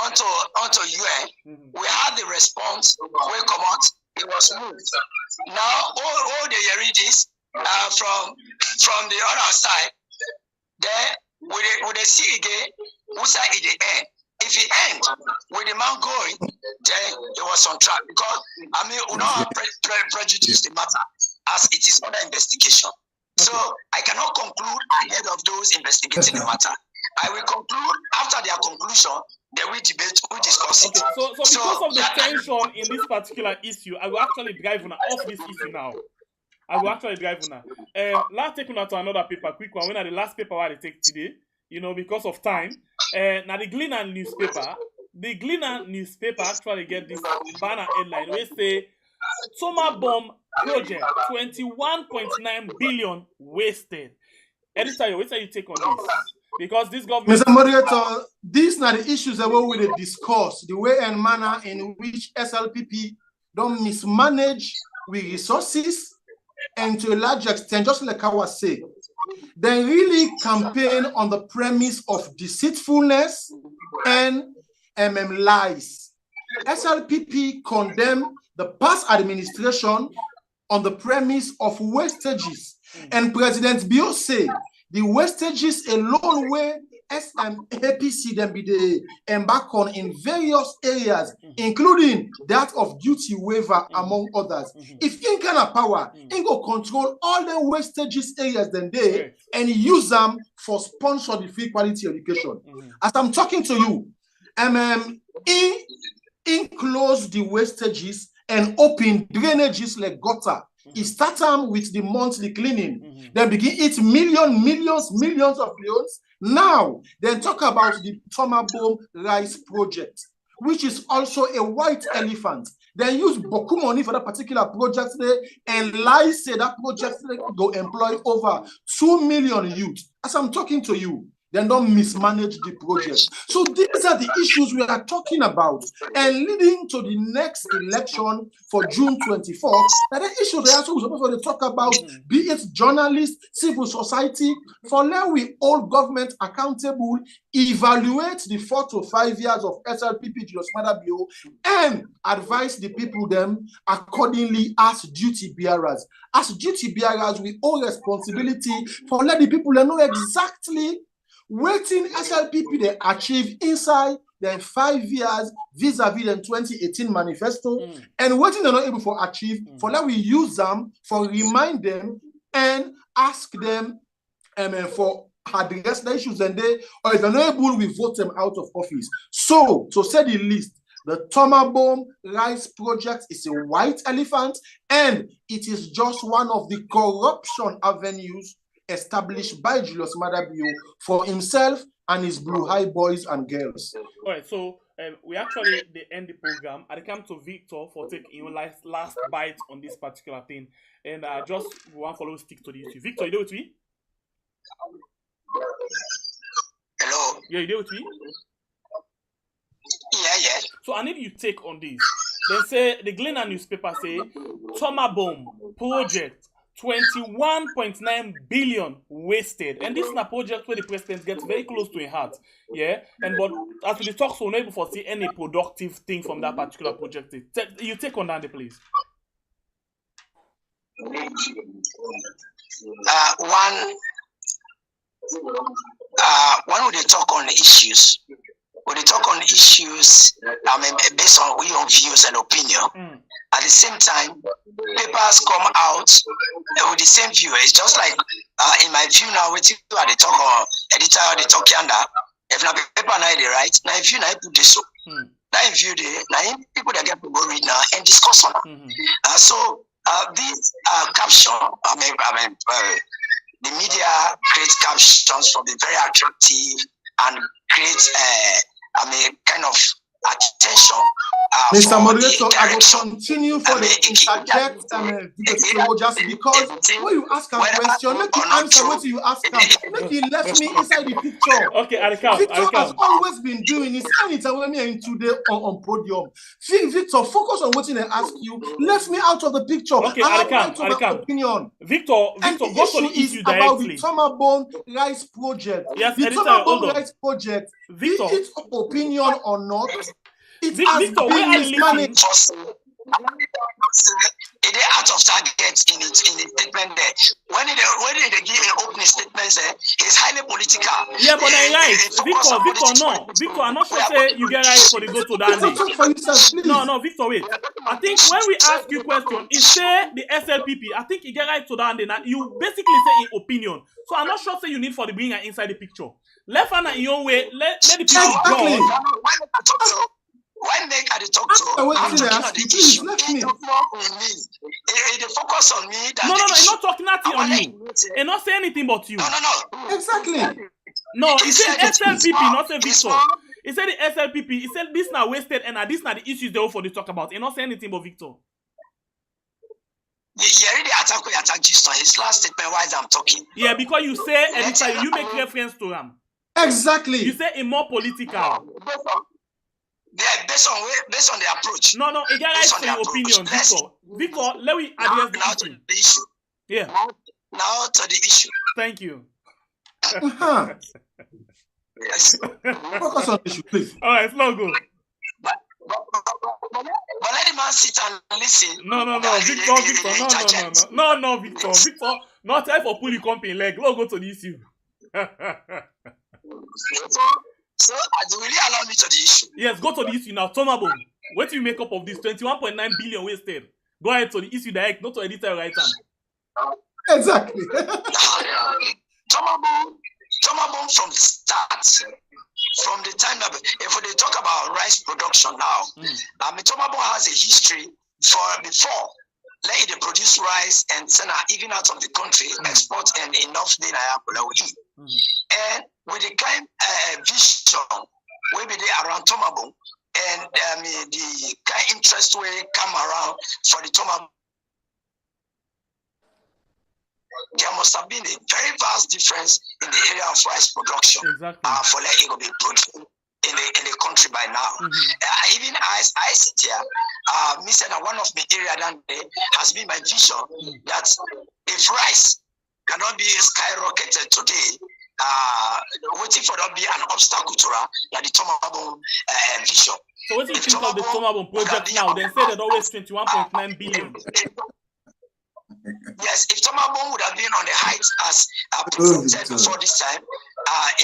Speaker 5: onto UN, we had the response, we come out, it was moved. Now, all the readings from the other side, then with the see again, who side it the end. If it end with the man going, then it was on track. Because, I mean, we don't have prejudice the matter as it is under investigation. So, I cannot conclude ahead of those investigating the matter. I will conclude after their conclusion, then we debate, we discuss it.
Speaker 3: Okay, so because of the tension in this particular issue, I will actually drive on off this issue now. Let's take on to another paper, quick one. When are the last paper I take today? You know, because of time. Now the Gleaner newspaper actually get this banner headline where say Tormabum project 21.9 billion wasted. Editor, what you take on this? Because this government,
Speaker 4: Mr. Moderator, these are the issues that we will discuss, the way and manner in which SLPP don't mismanage with resources, and to a large extent, just like I was saying, they really campaign on the premise of deceitfulness and lies. SLPP condemn the past administration on the premise of wastages, and President Bio said the wastages alone where APC then be the embark on in various areas, including that of duty waiver, among others. If in kind of power, in go control all the wastages areas then they and use them for sponsor the free quality education. As I'm talking to you, in close the wastages and open drainages like gutter. It starts with the monthly cleaning. Then begin eat millions of leones. Now, then talk about the Tormabum rice project, which is also a white elephant. Then use Boku money for that particular project there, and lie say that project go employ over 2 million youth. As I'm talking to you, then don't mismanage the project. So these are the issues we are talking about, and leading to the next election for June 24th. Now the issues they also supposed to talk about, be it journalists, civil society, for now we hold government accountable, evaluate the 4 to 5 years of SLPP and advise the people them accordingly as duty bearers. As duty bearers, we owe responsibility for let the people know exactly waiting SLPP they achieve inside their 5 years vis-a-vis the 2018 manifesto, and waiting they're not able to achieve, for that we use them for remind them and ask them for address the issues, and they, or if they're not able, we vote them out of office. So, to say the least, the Tormabum rice project is a white elephant, and it is just one of the corruption avenues established by Julius Madabio for himself and his blue high boys and girls.
Speaker 3: All right, so we actually end the program. I come to Victor for taking your last bite on this particular thing, and just one follow stick to the issue. Victor, you there with me?
Speaker 5: Hello.
Speaker 3: Yeah, you there with me?
Speaker 5: Yeah.
Speaker 3: So I need you take on this. They say the Gleaner newspaper say Tormabum project 21.9 billion wasted, and this is a project where the president gets very close to his heart, yeah. And but as we talk, so we're not able to see any productive thing from that particular project. You take on that, please. One would they talk on the issues. When they talk on issues, I mean, based on your views and opinion. At the same time, papers come out with the same view. It's just like, in my view now, what you are the talk or editor, they talk yonder. If not paper now they write, now if you now put this so, now if you now people that get to go read now and discuss on. So this caption, the media creates captions from the very attractive and creates kind of attention.
Speaker 4: Mr. Moderator, I will continue for the interject just because when you ask a question, make you answer what you ask him. Make you left me inside the picture.
Speaker 3: Okay, I come.
Speaker 4: Victor has always been doing this anytime when me and today on podium. Victor, focus on what I ask you. Left me out of the picture.
Speaker 3: Okay, I come.
Speaker 4: Opinion.
Speaker 3: Victor, go to the issue
Speaker 4: about
Speaker 3: directly.
Speaker 4: the Tormabum rice project.
Speaker 3: Yes,
Speaker 4: the Tormabum rice project,
Speaker 3: Victor,
Speaker 4: be it opinion or not, it
Speaker 3: Victor,
Speaker 4: has been mismanaged.
Speaker 5: it is out of target in the statement there. When they give an opening statement there, it's highly political.
Speaker 3: Yeah, but I right. Victor, no. Victor, I'm not sure say you get right for the go to that day. No, Victor, wait. I think when we ask you question, it say the SLPP. I think you get right to that day. Now you basically say in opinion. So I'm not sure say you need for the bring her inside the picture. Left hand in your way. Let the people go.
Speaker 5: Why make I talk to? I'm talking on the issue. They focus on me.
Speaker 3: No, he's not talking nothing on you. He not say anything but you.
Speaker 5: No.
Speaker 4: Exactly.
Speaker 3: No, he said SLPP, not say Victor. He said the SLPP. He said this now wasted and this now the issues they all for the talk about. He not say anything but Victor.
Speaker 5: Yeah, really attack just on his last statement while I'm talking.
Speaker 3: Yeah, because you say anytime you make reference to him.
Speaker 4: Exactly.
Speaker 3: You say it more political.
Speaker 5: Yeah, based on the approach.
Speaker 3: No, it get right for your opinion, Victor, let me address the issue. Yeah.
Speaker 5: Now to the issue.
Speaker 3: Thank you.
Speaker 5: Yes.
Speaker 4: Focus on the issue, please.
Speaker 3: All right, it's not good.
Speaker 5: But let the man sit and listen.
Speaker 3: No, Victor, no, Victor, not time for pulling company leg. Let's go to the issue.
Speaker 5: So, will you allow me to the issue?
Speaker 3: Yes, go to the issue now. Tormabum, what do you make up of this 21.9 billion wasted? Go ahead to the issue direct, not to editor right hand.
Speaker 4: Exactly.
Speaker 5: Tormabum from the start, from the time that if we talk about rice production now, Tormabum has a history before. Let it produce rice and send even out of the country, export and enough data will eat. And with the kind vision we be there around Tormabum and the kind interest will come around for the Tormabum, there must have been a very vast difference in the area of rice production.
Speaker 3: Exactly.
Speaker 5: For let it be produced in the country by now. Even as I sit here, me said that one of the area down there has been my vision that if rice cannot be skyrocketed today, waiting for that be an obstacle to that the Tormabum vision.
Speaker 3: So what do you think of the Tormabum project now? They say that always 21.9 billion.
Speaker 5: Yes, if Tormabum would have been on the height as presented before this time,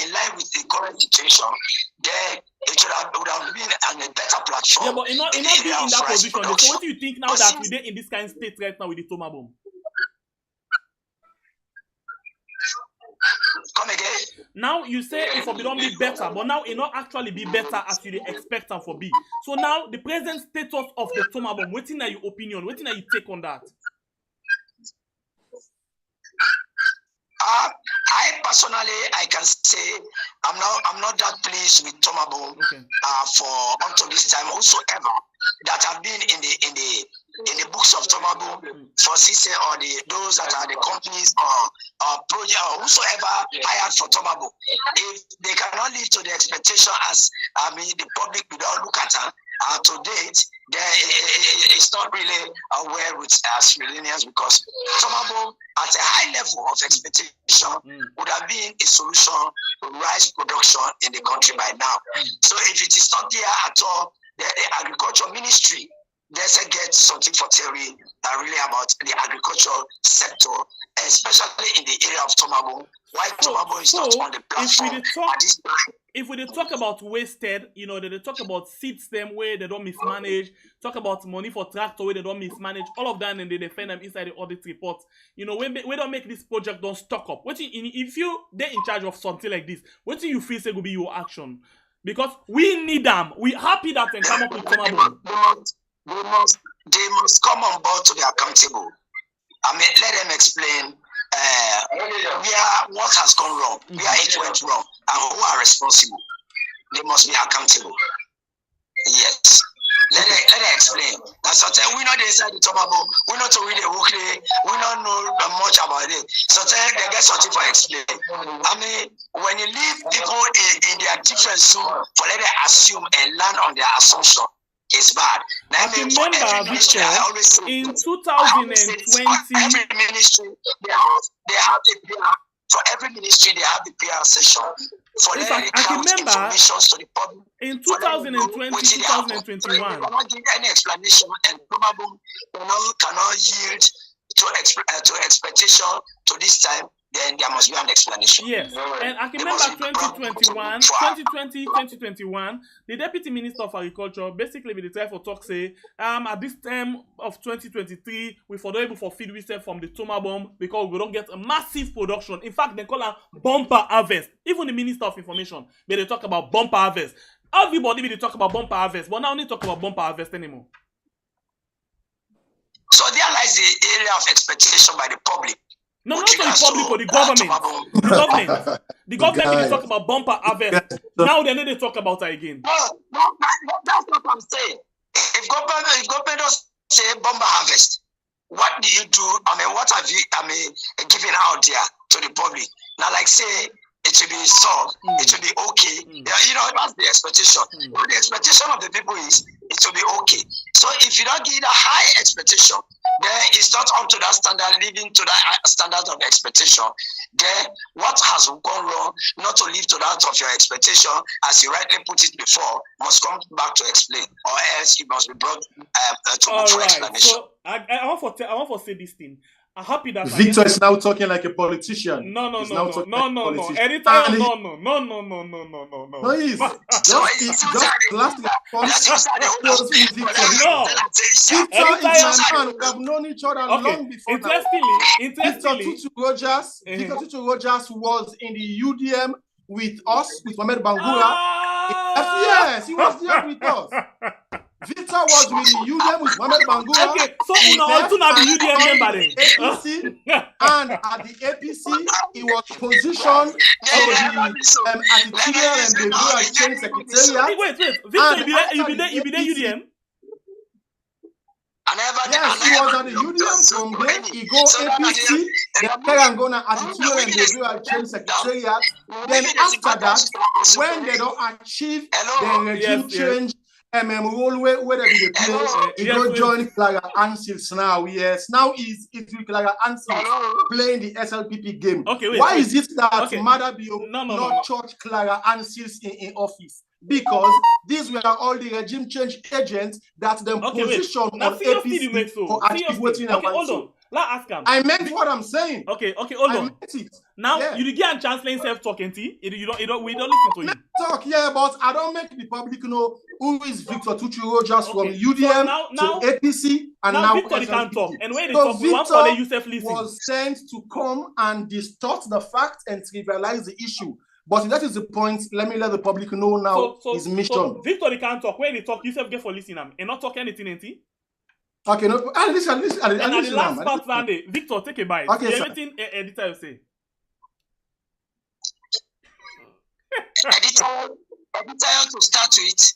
Speaker 5: in line with the current situation, then it would have been on a better platform.
Speaker 3: Yeah, but it not be in that position. So what do you think now that we're in this kind of state right now with the Tormabum?
Speaker 5: Come again?
Speaker 3: Now you say it will don't be better, but now it not actually be better as you expect and for be. So now the present status of the Tormabum, waiting at your opinion, waiting at your take on that.
Speaker 5: I personally, I can say I'm not that pleased with Tormabum for until this time. Whosoever that have been in the books of Tormabum for CC or those that are the companies or project or whosoever hired for Tormabum, if they cannot live to the expectation as the public we don't look at her. To date, it's not really aware with us millennials because Tormabum at a high level of expectation would have been a solution to rice production in the country by now. So if it is not there at all, the agriculture ministry doesn't get something for theory really about the agricultural sector, especially in the area of Tormabum. Why Tormabum is not on the platform at this time.
Speaker 3: If we talk about wasted, they talk about seed stem where they don't mismanage, talk about money for tractor where they don't mismanage, all of that and they defend them inside the audit report. When we don't make this project don't stock up. If they're in charge of something like this, what do you feel say will be your action? Because we need them. We're happy that they come up with Tormabum.
Speaker 5: They must come on board to be accountable. Let them explain what has gone wrong, where it went wrong, and who are responsible. They must be accountable. Yes. Let them explain. That's what we know they said the Tormabum. We know to read the book. We don't know much about it. So they get something for explain. When you leave people in their different zone, for let them assume and land on their assumption. It's bad.
Speaker 3: I remember, Victor, in 2020,
Speaker 5: every ministry, they have For every ministry, they have the PR session. For
Speaker 3: In
Speaker 5: them,
Speaker 3: fact,
Speaker 5: it
Speaker 3: I can
Speaker 5: counts
Speaker 3: remember
Speaker 5: information to the public.
Speaker 3: in
Speaker 5: For them,
Speaker 3: 2020,
Speaker 5: which they have. So if
Speaker 3: 2021.
Speaker 5: you cannot give any explanation, and Tormabum cannot yield to expectation to this time, then there must be an explanation.
Speaker 3: Yes, and I can remember 2021, 2020, 2021, the Deputy Minister of Agriculture basically with the try for talk say, at this time of 2023, we for able for feed research from the Tormabum because we don't get a massive production. In fact, they call it bumper harvest. Even the Minister of Information, they talk about bumper harvest. Everybody will talk about bumper harvest, but now only talk about bumper harvest anymore.
Speaker 5: So there lies the area of expectation by the public.
Speaker 3: No, not for the public or the government. The government. The government will talk about bumper harvest. Now they need to talk about it again.
Speaker 5: No, that's what I'm saying. If government does say bumper harvest, what do you do? I mean, what have you given out there to the public? Now, like say it will be solved, it will be okay. You know, that's the expectation. But the expectation of the people is it will be okay. So if you don't give a high expectation, then it's not up to that standard, living to that standard of expectation. Then what has gone wrong, not to live to that of your expectation, as you rightly put it before, must come back to explain, or else it must be brought to for explanation.
Speaker 3: So I want to say this thing. I'm happy that
Speaker 4: Victor is now talking like a politician.
Speaker 3: No.
Speaker 4: Editor,
Speaker 3: No,
Speaker 4: he's just classic. Victor is my man. We have known each other long before.
Speaker 3: Interestingly,
Speaker 4: Victor Tutu Rogers was in the UDM with us, with Mohamed Bangura. Yes, he was there with us. Victor was with the UDM with Mohamed Bangura.
Speaker 3: Okay, so also not the UDM member then.
Speaker 4: APC, and at the APC, he was positioned for the attitudinal and behavioral change secretariat.
Speaker 3: Wait, Victor, you be there UDM?
Speaker 4: Yes, he was at the UDM from there. He go APC, then Terangona attitudinal and behavioral change secretariat. Then after that, when they don't achieve the regime change, role where they be the play, he go join Clara Ansels now. Yes, now it's with Clara Ansels playing the SLPP game.
Speaker 3: Okay, wait,
Speaker 4: why is it that Madabio
Speaker 3: not
Speaker 4: church Clara Ansels in office? Because these were all the regime change agents that them position on APC for activating and
Speaker 3: hold on. Let's ask him.
Speaker 4: I meant what I'm saying.
Speaker 3: Okay, hold on. Now you get a chance playing self-talking, we don't listen to you.
Speaker 4: Talk, but I don't make the public know who is Victor Tutu Rogers from UDM to APC and now
Speaker 3: Victor can't talk. And when they talk, we want to you self-listen.
Speaker 4: Was sent to come and distort the facts and trivialize the issue. But that is the point. Let the public know now his mission.
Speaker 3: So Victor can't talk. When they talk, you self get for listening and not talk anything,
Speaker 4: Okay, no. Listen.
Speaker 3: And at the last part, Vandy, Victor, take a bite.
Speaker 4: Okay,
Speaker 3: everything editor will say.
Speaker 5: Editor to start with,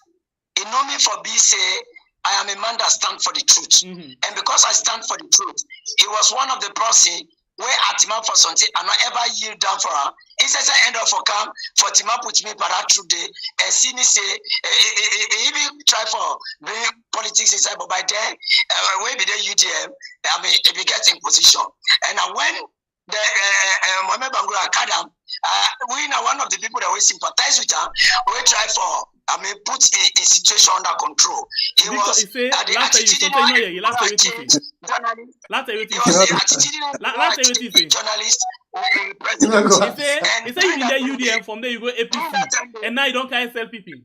Speaker 5: he know me for B say I am a man that stands for the truth. And because I stand for the truth, he was one of the person where Atima for something and not ever yield down for her. He says I end up for camp for Tima put me for that true day and see me say he even try for bring politics inside, but by then when we did UDM, I mean if we get in position. And when the Mohamed Bangura Kadam, we are one of the people that we sympathize with her, we try for put a situation under control. He was at the attitudinal journalist.
Speaker 3: He said you need UDM, from there you go APC, and now you don't carry SLPP.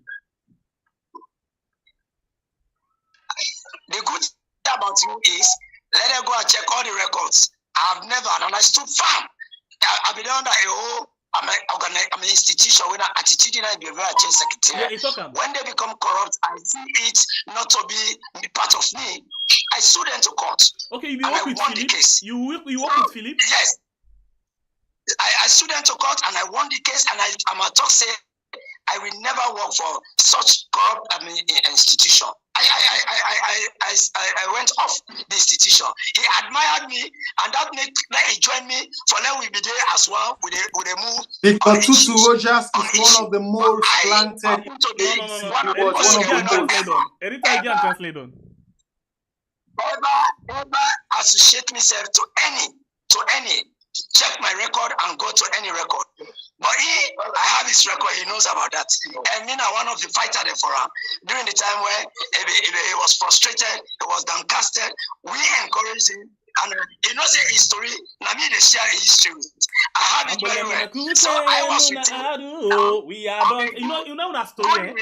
Speaker 5: The good thing about you is, let them go and check all the records. I've never, and I stood firm. I've been under a whole I'm an institution with an attitudinal behavioral change secretariat. When they become corrupt, I see it not to be part of me. I sue them to court.
Speaker 3: Okay, you work with Philip? You work with Philip?
Speaker 5: Yes. I sued them to court and I won the case, and I'm a talk say I will never work for such corrupt institution. I went off the institution. He admired me, and that made he joined me for let we be there as well with a move.
Speaker 4: Because Tutu Rogers is one of the most planted.
Speaker 5: Never associate myself to any check my record and go to any record. But I have his record, he knows about that. And me, one of the fighters for him during the time where he was frustrated, he was downcasted, we encouraged him. And he knows his story, and me, they share his history. I have it very well. So I was with him.
Speaker 3: We are done. You know that story, eh?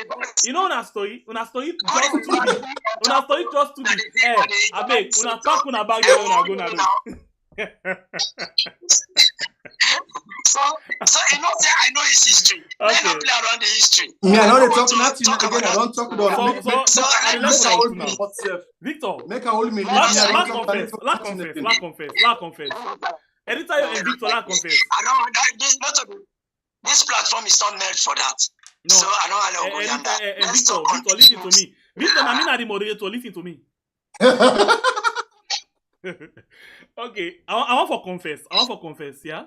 Speaker 3: You know that story? Una story just to be. Una story just to be. Eh, I beg, una pack una bag there, una go na do.
Speaker 5: So you know that I know his history.
Speaker 3: Okay.
Speaker 5: Let me play around the history.
Speaker 4: Me, I know they talk nothing again. I don't talk about
Speaker 3: Victor,
Speaker 4: make a hold me.
Speaker 3: la confess. Anytime you Victor, la confess.
Speaker 5: I know this platform is not meant for that.
Speaker 3: No.
Speaker 5: So I know I know that.
Speaker 3: Victor, listen to me. Victor, I mean, the moderator, listen to me. Okay, I want for confess, yeah?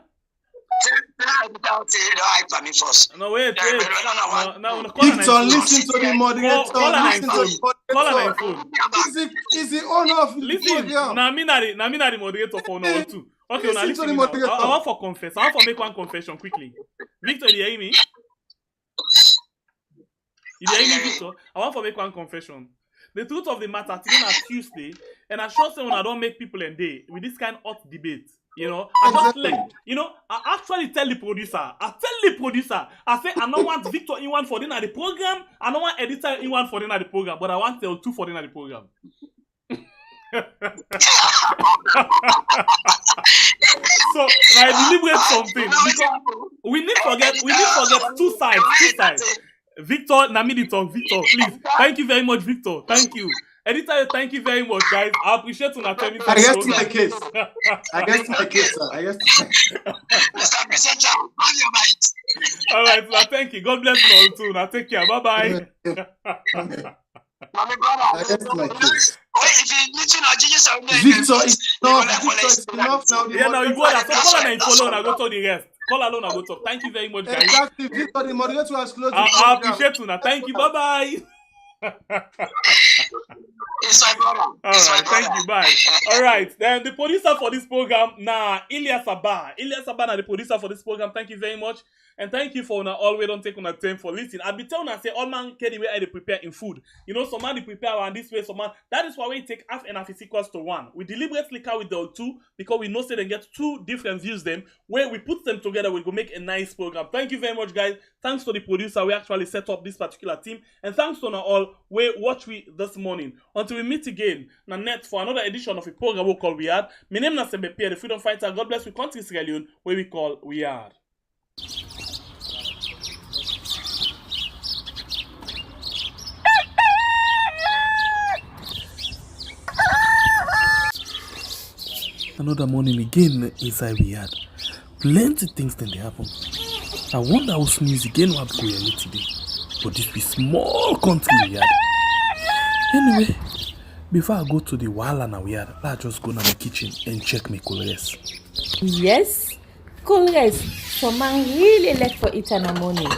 Speaker 3: No, wait.
Speaker 4: Victor, listen to the moderator.
Speaker 3: Call her phone.
Speaker 4: Is the owner of the
Speaker 3: Listen,
Speaker 4: program.
Speaker 3: na me the moderator for no too. Okay, now listen to me now. I want for confess. I want for make one confession quickly. Victor, you hear me? You hear me, Victor? I want for make one confession. The truth of the matter, today na Tuesday, and I sure say when I don't make people in day with this kind of hot debate. You know, I just like, I actually tell the producer, I say, I don't want Victor in one for dinner the program, I don't want editor in one for dinner the program, but I want tell two for dinner the program. So, I deliberate something because we need forget two sides. Victor, Namidi talk, Victor, please. Thank you very much, Victor. Thank you. Editor, thank you very much, guys. I appreciate you not telling me.
Speaker 4: I guess my case, sir.
Speaker 5: Mr. Presenter, have your mind.
Speaker 3: All right, now thank you. God bless you all too. Now take care. Bye-bye.
Speaker 5: My brother.
Speaker 4: I guess my case.
Speaker 5: Wait, if you need to know, Jesus,
Speaker 4: Victor is enough now.
Speaker 3: Yeah, now you go there. So call her and follow and I go to the rest. Call alone and go talk. Thank you very much, guys.
Speaker 4: Exactly, Victor, the moderator has closed.
Speaker 3: I appreciate you now. Thank you. Bye-bye.
Speaker 5: It's my brother.
Speaker 3: All right, thank you. Bye. All right, then the producer for this program, Ilyas Abba, the producer for this program. Thank you very much, and thank you for always don't take on the time for listening. I be telling I say all man carry where they prepare in food. You know, some man they prepare around this way, some man. That is why we take half and half is equals to 1. We deliberately carry with the two because we know say they get two different views. Them where we put them together, we go make a nice program. Thank you very much, guys. Thanks to the producer, we actually set up this particular team, and thanks to all we watch we this morning. Until we meet again, na net for another edition of a program we call We Are. My name is Slpp, the freedom fighter. God bless we country Sierra Leone, where we call We Are.
Speaker 1: Another morning again inside We Are. Plenty things then they happen. I wonder how sneeze again what go here today. But this be small country We Are. Anyway, before I go to the Wala now We Are, let's just go to my kitchen and check my colors.
Speaker 2: Yes, colors. Some man really like for it in the morning.